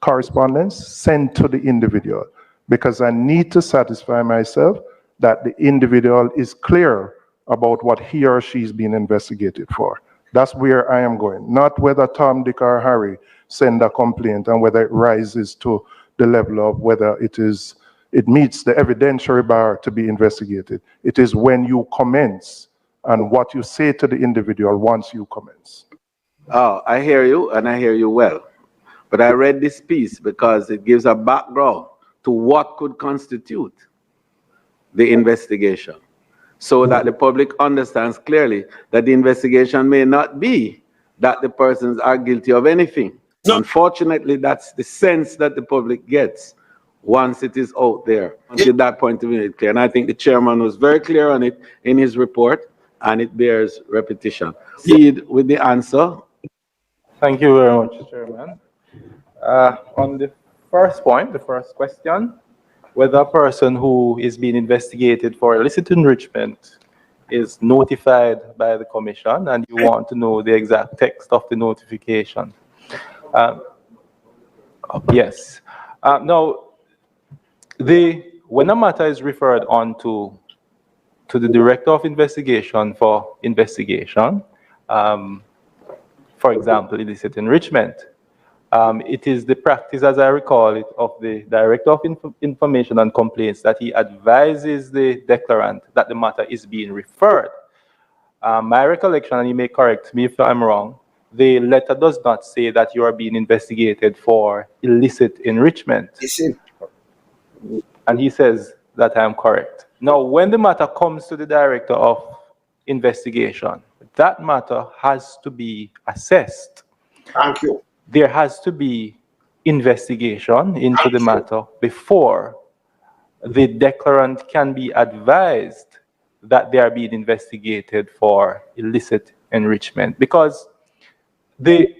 S11: correspondence sent to the individual, because I need to satisfy myself that the individual is clear about what he or she is being investigated for. That's where I am going, not whether Tom, Dick, or Harry send a complaint and whether it rises to the level of whether it meets the evidentiary bar to be investigated. It is when you commence and what you say to the individual once you commence.
S6: Oh, I hear you, and I hear you well. But I read this piece because it gives a background to what could constitute the investigation, so that the public understands clearly that the investigation may not be that the persons are guilty of anything. No. Unfortunately, that's the sense that the public gets once it is out there. Until that point of view, it's clear. And I think the chairman was very clear on it in his report, and it bears repetition. Proceed with the answer.
S8: Thank you very much, Chairman. On the first point, the first question, whether a person who is being investigated for illicit enrichment is notified by the commission and you want to know the exact text of the notification. Yes. Now, when a matter is referred on to the Director of Investigation for investigation, for example, illicit enrichment, it is the practice, as I recall it, of the Director of Information and Complaints that he advises the declarant that the matter is being referred. My recollection, and you may correct me if I'm wrong, the letter does not say that you are being investigated for illicit enrichment.
S10: Listen.
S8: And he says that I am correct. Now, when the matter comes to the Director of Investigation, that matter has to be assessed.
S10: Thank you.
S8: There has to be investigation into the matter before the declarant can be advised that they are being investigated for illicit enrichment. Because the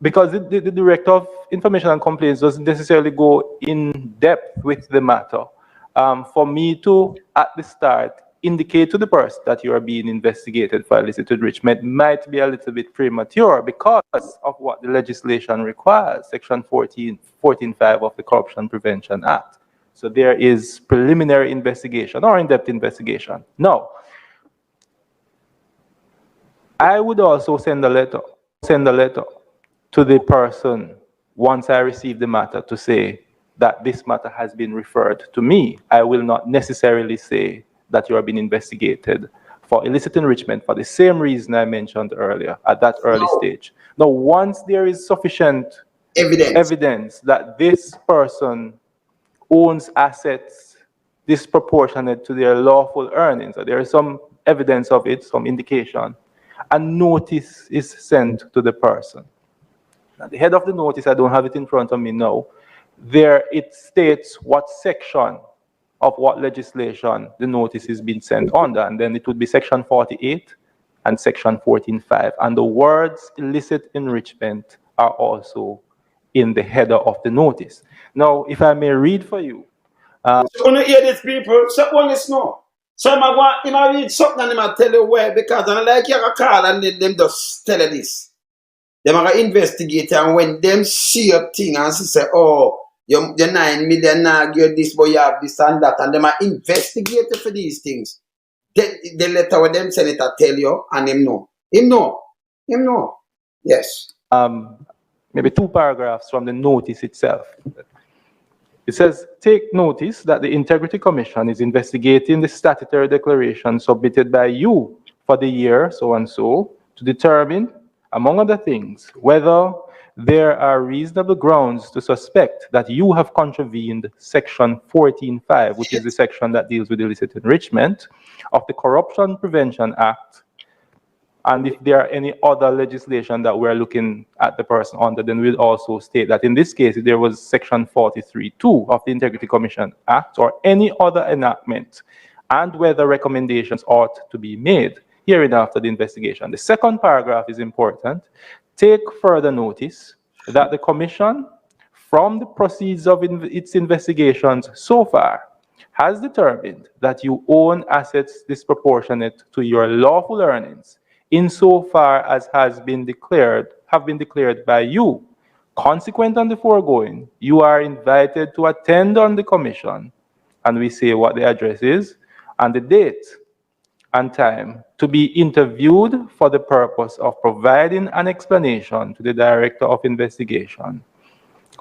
S8: Director of Information and Complaints doesn't necessarily go in depth with the matter. For me to, at the start, indicate to the person that you are being investigated for illicit enrichment might be a little bit premature because of what the legislation requires, Section 14.5 of the Corruption Prevention Act. So there is preliminary investigation or in-depth investigation. Now, I would also send a letter to the person once I receive the matter to say that this matter has been referred to me. I will not necessarily say that you are being investigated for illicit enrichment for the same reason I mentioned earlier at that early stage. Now, once there is sufficient evidence that this person owns assets disproportionate to their lawful earnings, or there is some evidence of it, some indication, a notice is sent to the person. At the head of the notice, I don't have it in front of me now, there it states what section of what legislation the notice is being sent under, and then it would be Section 48 and Section 14.5. And the words illicit enrichment are also in the header of the notice. Now, if I may read for you.
S10: So when you hear these people, someone is no. So I read something and I tell you where, because I like you call and them just tell you this. Them are investigate, and when them see a thing and say, oh, you're 9 million now, you're this, but you have this and that, and them are investigated for these things. The letter with them send it, I tell you, and him know. Him know. Yes.
S8: Maybe 2 paragraphs from the notice itself. It says, take notice that the Integrity Commission is investigating the statutory declaration submitted by you for the year so and so to determine, among other things, whether there are reasonable grounds to suspect that you have contravened Section 14.5, which is the section that deals with illicit enrichment of the Corruption Prevention Act. And if there are any other legislation that we're looking at the person under, then we'll also state that in this case, if there was Section 43.2 of the Integrity Commission Act or any other enactment, and whether recommendations ought to be made hereinafter the investigation. The second paragraph is important. Take further notice that the Commission, from the proceeds of its investigations so far, has determined that you own assets disproportionate to your lawful earnings, insofar as have been declared by you. Consequent on the foregoing, you are invited to attend on the commission, and we say what the address is, and the date and time, to be interviewed for the purpose of providing an explanation to the Director of Investigation,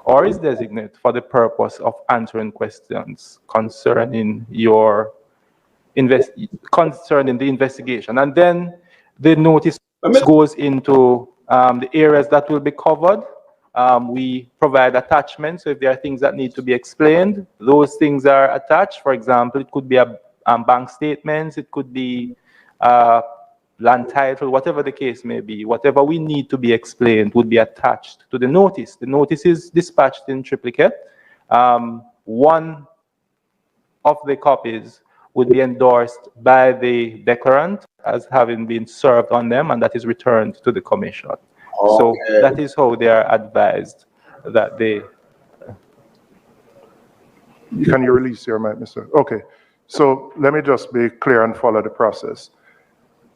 S8: or his designate for the purpose of answering questions concerning the investigation. And then the notice goes into the areas that will be covered. We provide attachments, so if there are things that need to be explained, those things are attached. For example, it could be a bank statements, it could be land title, whatever the case may be. Whatever we need to be explained would be attached to the notice. The notice is dispatched in triplicate. One of the copies would be endorsed by the declarant as having been served on them, and that is returned to the commission. Okay. So that is how they are advised that they...
S11: Can you release your mic, Mr.? Okay. So let me just be clear and follow the process.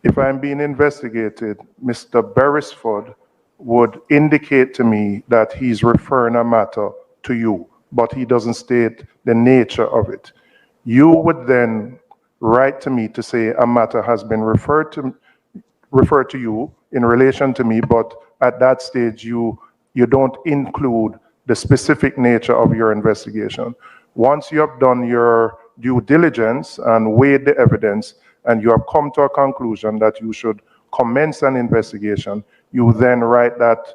S11: if I'm being investigated, Mr. Beresford would indicate to me that he's referring a matter to you, but he doesn't state the nature of it. You would then write to me to say a matter has been referred to you in relation to me, but at that stage you don't include the specific nature of your investigation. Once you have done your due diligence and weighed the evidence, and you have come to a conclusion that you should commence an investigation, you then write that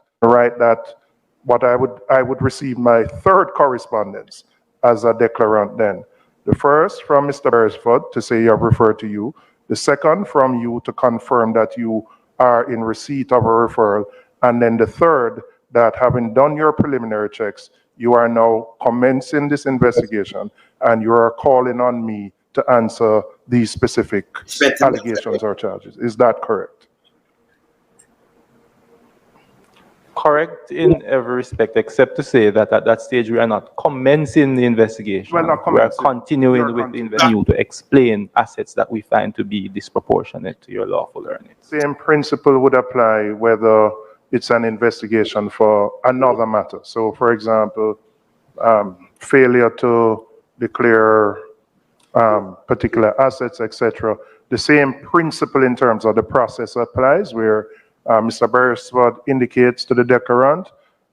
S11: what I would receive my third correspondence as a declarant then. The first from Mr. Beresford to say you have referred to you. The second from you to confirm that you are in receipt of a referral. And then the third, that having done your preliminary checks, you are now commencing this investigation and you are calling on me to answer these specific allegations or charges. Is that correct?
S8: Correct in every respect, except to say that at that stage we are not commencing the investigation.
S11: Well, not
S8: we are
S11: commencing.
S8: continuing with the investigation to explain assets that we find to be disproportionate to your lawful earnings.
S11: Same principle would apply whether it's an investigation for another matter. So, for example, failure to declare particular assets, etc. The same principle in terms of the process applies, where Mr. Beresford indicates to the declarant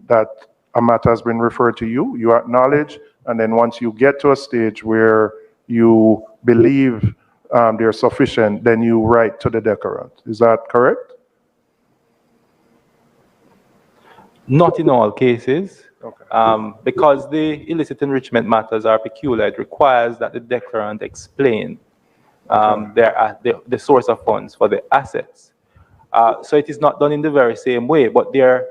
S11: that a matter has been referred to you, you acknowledge, and then once you get to a stage where you believe they're sufficient, then you write to the declarant. Is that correct?
S8: Not in all cases.
S11: Okay.
S8: Because the illicit enrichment matters are peculiar, it requires that the declarant explain the source of funds for the assets. So it is not done in the very same way, but there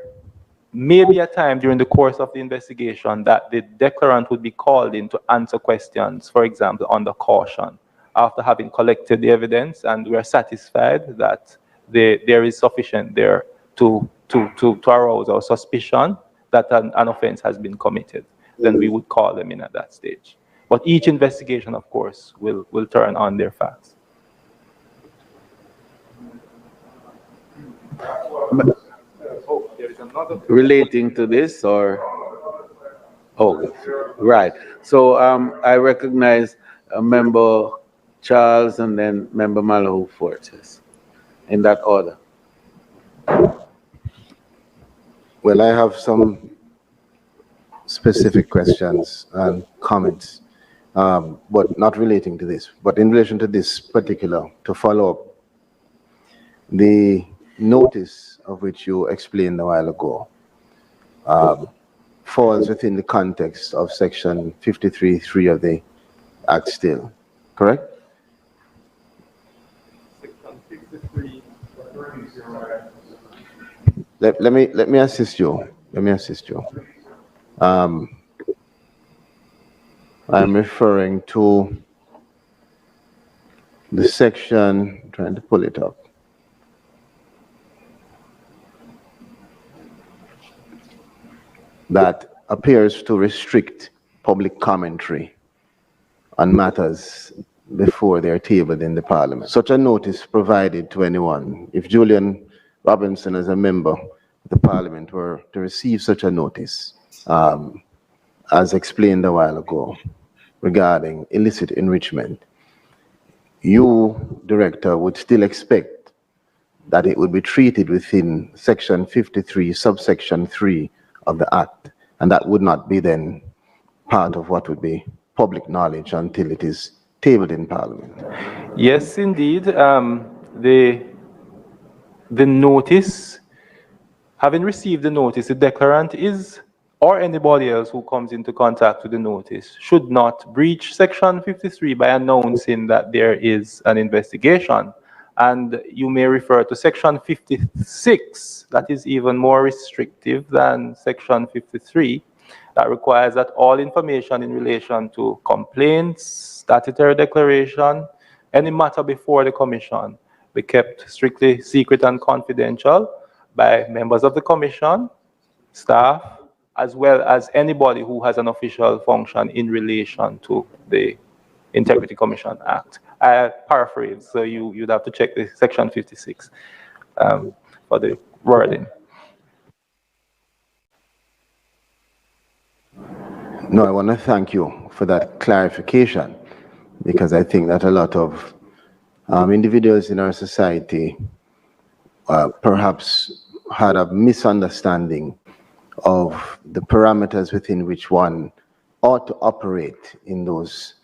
S8: may be a time during the course of the investigation that the declarant would be called in to answer questions, for example, under caution, after having collected the evidence and we are satisfied that there is sufficient there to arouse our suspicion that an offense has been committed. Then we would call them in at that stage. But each investigation, of course, will turn on their facts.
S6: Relating to this, or right. So I recognize Member Charles and then Member Malou Fortes, in that order.
S12: Well, I have some specific questions and comments, but not relating to this, but in relation to this particular, to follow up. The notice of which you explained a while ago falls within the context of section 53(3) of the Act still, correct?
S8: Section 53.
S12: Let me assist you. Let me assist you. I'm referring to the section, I'm trying to pull it up. That appears to restrict public commentary on matters before they are tabled in the Parliament. Such a notice provided to anyone. If Julian Robinson, as a member of the Parliament, were to receive such a notice, as explained a while ago, regarding illicit enrichment, you, Director, would still expect that it would be treated within section 53, subsection 3 of the Act, and that would not be then part of what would be public knowledge until it is tabled in Parliament.
S8: Yes, indeed. The notice, having received the notice, the declarant is, or anybody else who comes into contact with the notice, should not breach section 53 by announcing that there is an investigation. And you may refer to section 56, that is even more restrictive than section 53, that requires that all information in relation to complaints, statutory declaration, any matter before the Commission be kept strictly secret and confidential by members of the Commission, staff, as well as anybody who has an official function in relation to the Integrity Commission Act. I paraphrase, so you'd have to check the section 56 for the wording.
S12: No, I want to thank you for that clarification, because I think that a lot of individuals in our society perhaps had a misunderstanding of the parameters within which one ought to operate in those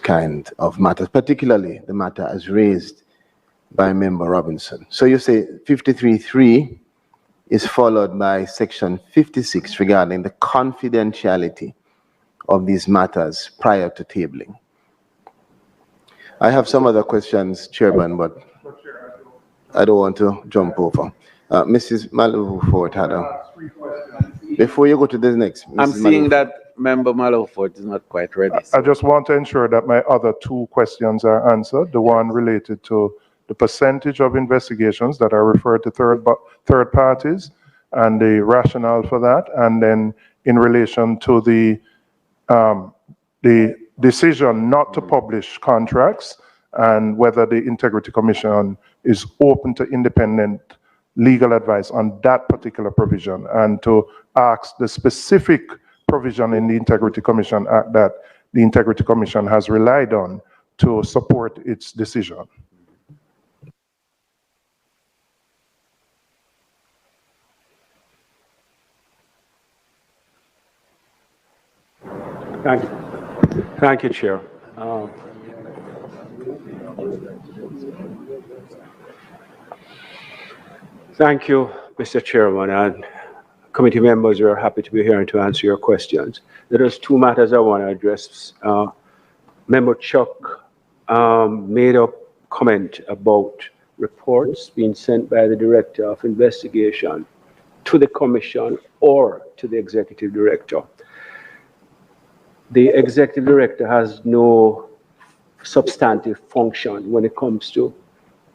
S12: kind of matters, particularly the matter as raised by Member Robinson. So you say 53.3 is followed by section 56 regarding the confidentiality of these matters prior to tabling. I have some other questions, Chairman, but I don't want to jump over. Mrs. Malou-Fort had a... Before you go to the next, Mrs.
S6: I'm seeing that Member Malou-Fort is not quite ready.
S11: I just want to ensure that my other two questions are answered. The one related to the percentage of investigations that are referred to third parties and the rationale for that, and then in relation to the decision not to publish contracts and whether the Integrity Commission is open to independent legal advice on that particular provision, and to ask the specific provision in the Integrity Commission Act that the Integrity Commission has relied on to support its decision.
S13: Thank you, Chair. Thank you, Mr. Chairman, and committee members. We are happy to be here and to answer your questions. There is two matters I want to address. Member Chuck made a comment about reports being sent by the Director of Investigation to the Commission or to the Executive Director. The Executive Director has no substantive function when it comes to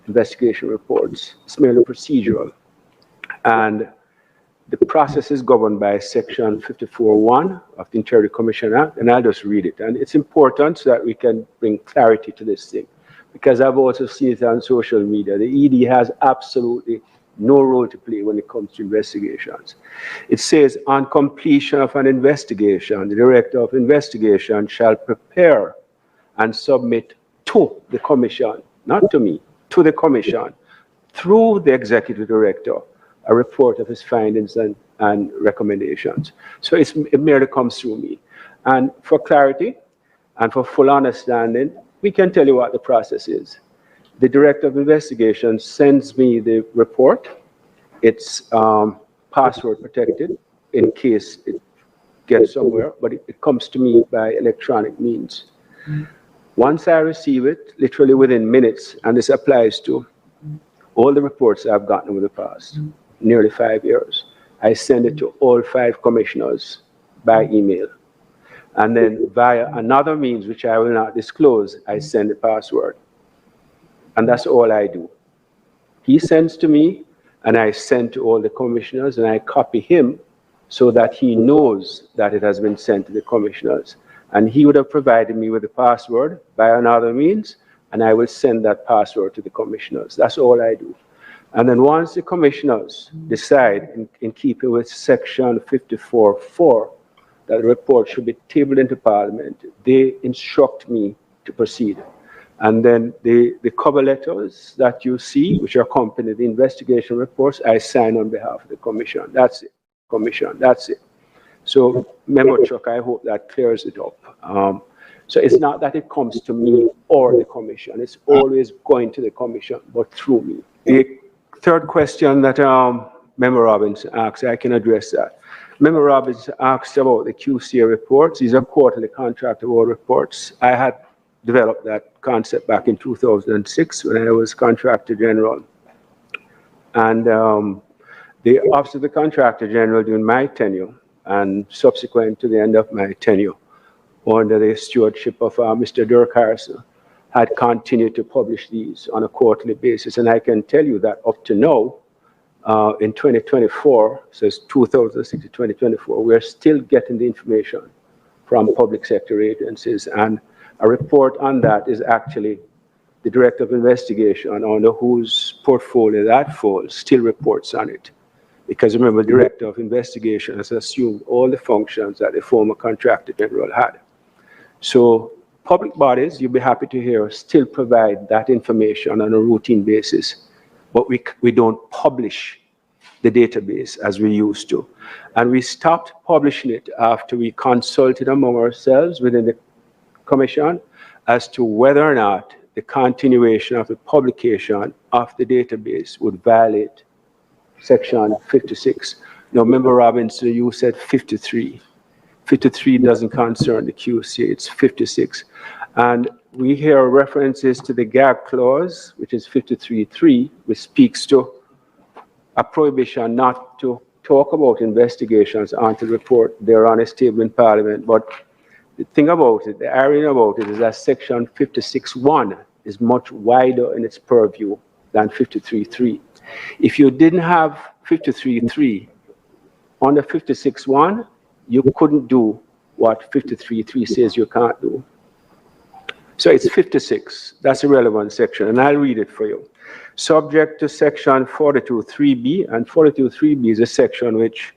S13: investigation reports. It's merely procedural. And the process is governed by Section 54(1) of the Integrity Commission Act, and I'll just read it. And it's important so that we can bring clarity to this thing, because I've also seen it on social media. The ED has absolutely no role to play when it comes to investigations. It says, on completion of an investigation, the Director of Investigation shall prepare and submit to the Commission, not to me, to the Commission, through the Executive Director, a report of his findings and recommendations. So it merely comes through me. And for clarity and for full understanding, we can tell you what the process is. The Director of Investigation sends me the report. It's password protected in case it gets somewhere, but it comes to me by electronic means. Once I receive it, literally within minutes, and this applies to all the reports I've gotten over the past nearly 5 years, I send it to all 5 commissioners by email. And then via another means, which I will not disclose, I send the password. And that's all I do. He sends to me, and I send to all the commissioners, and I copy him so that he knows that it has been sent to the commissioners. And he would have provided me with the password by another means, and I will send that password to the commissioners. That's all I do. And then once the commissioners decide, in keeping with Section 54(4), that the report should be tabled into Parliament, they instruct me to proceed. And then the cover letters that you see, which accompany the investigation reports, I sign on behalf of the Commission. That's it. Commission, that's it. So, Member Chuck, I hope that clears it up. So it's not that it comes to me or the Commission. It's always going to the Commission, but through me. The third question that Member Robbins asked, I can address that. Member Robbins asked about the QCA reports. These are quarterly contract award reports. I had developed that concept back in 2006 when I was Contractor General. And the Office of the Contractor General during my tenure and subsequent to the end of my tenure under the stewardship of Mr. Dirk Harrison had continued to publish these on a quarterly basis. And I can tell you that up to now, in 2024, so it's 2006 to 2024, we're still getting the information from public sector agencies. And A report on that is actually the Director of Investigation, under whose portfolio that falls, still reports on it. Because remember, the Director of Investigation has assumed all the functions that the former Contractor General had. So public bodies, you'll be happy to hear, still provide that information on a routine basis, but we don't publish the database as we used to. And we stopped publishing it after we consulted among ourselves within the Commission as to whether or not the continuation of the publication of the database would violate Section 56. Now, Member Robinson, you said 53. 53 doesn't concern the QC, it's 56. And we hear references to the gag clause, which is 53.3, which speaks to a prohibition not to talk about investigations until report they're on a table in Parliament. But the thing about it, the irony about it, is that Section 56.1 is much wider in its purview than 53.3. If you didn't have 53.3 under 56.1, you couldn't do what 53.3 says you can't do. So it's 56. That's a relevant section, and I'll read it for you. Subject to Section 42.3b, and 42.3b is a section which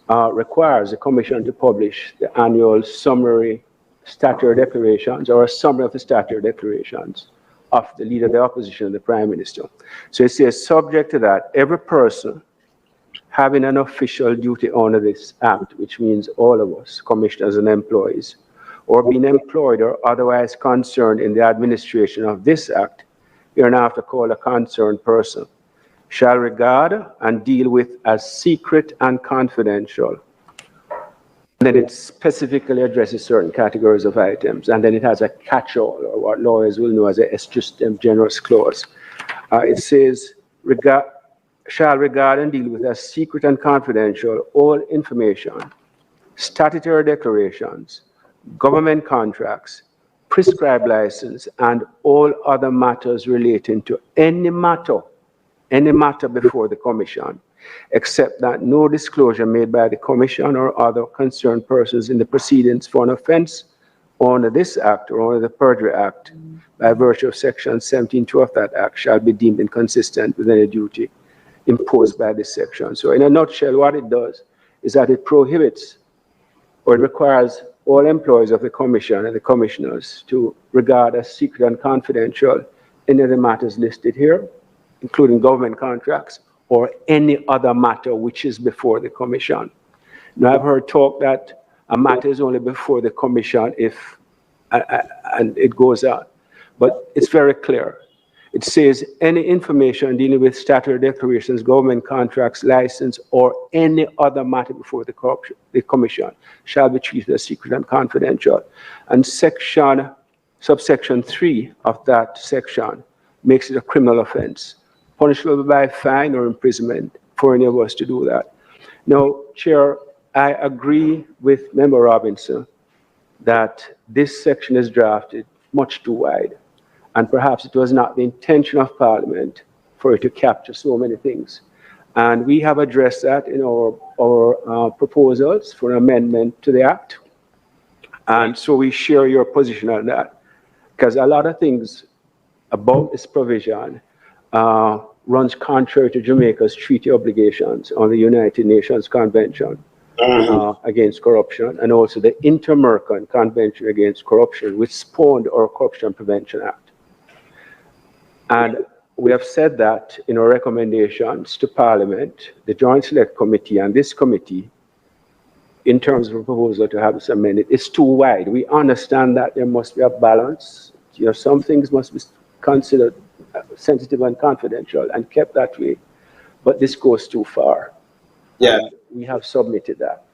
S13: requires the Commission to publish the annual summary statutory declarations, or a summary of the statutory declarations of the Leader of the Opposition and the Prime Minister. So it says, subject to that, every person having an official duty under this Act, which means all of us, commissioners and employees, or being employed or otherwise concerned in the administration of this Act, hereinafter called a concerned person, shall regard and deal with as secret and confidential. And then it specifically addresses certain categories of items, and then it has a catch-all, or what lawyers will know as a est justem generis clause. It says, shall regard and deal with as secret and confidential all information, statutory declarations, government contracts, prescribed license, and all other matters relating to any matter before the Commission, except that no disclosure made by the Commission or other concerned persons in the proceedings for an offense under this Act or under the Perjury Act by virtue of Section 17.2 of that Act shall be deemed inconsistent with any duty imposed by this section. So in a nutshell, what it does is that it prohibits, or it requires all employees of the Commission and the Commissioners to regard as secret and confidential any of the matters listed here, including government contracts or any other matter which is before the Commission. Now, I've heard talk that a matter is only before the Commission if, and it goes on, but it's very clear. It says any information dealing with statutory declarations, government contracts, license, or any other matter before the Commission shall be treated as secret and confidential. And subsection 3 of that section makes it a criminal offense, punishable by fine or imprisonment for any of us to do that. Now, Chair, I agree with Member Robinson that this section is drafted much too wide. And perhaps it was not the intention of Parliament for it to capture so many things. And we have addressed that in our proposals for an amendment to the Act. And so we share your position on that, because a lot of things about this provision runs contrary to Jamaica's treaty obligations on the United Nations Convention against Corruption, and also the Inter-American Convention Against Corruption, which spawned our Corruption Prevention Act. And we have said that in our recommendations to Parliament, the Joint Select Committee and this committee, in terms of a proposal to have this amended, is too wide. We understand that there must be a balance. You know, some things must be considered sensitive and confidential and kept that way, but this goes too far.
S10: Yeah.
S13: And we have submitted that.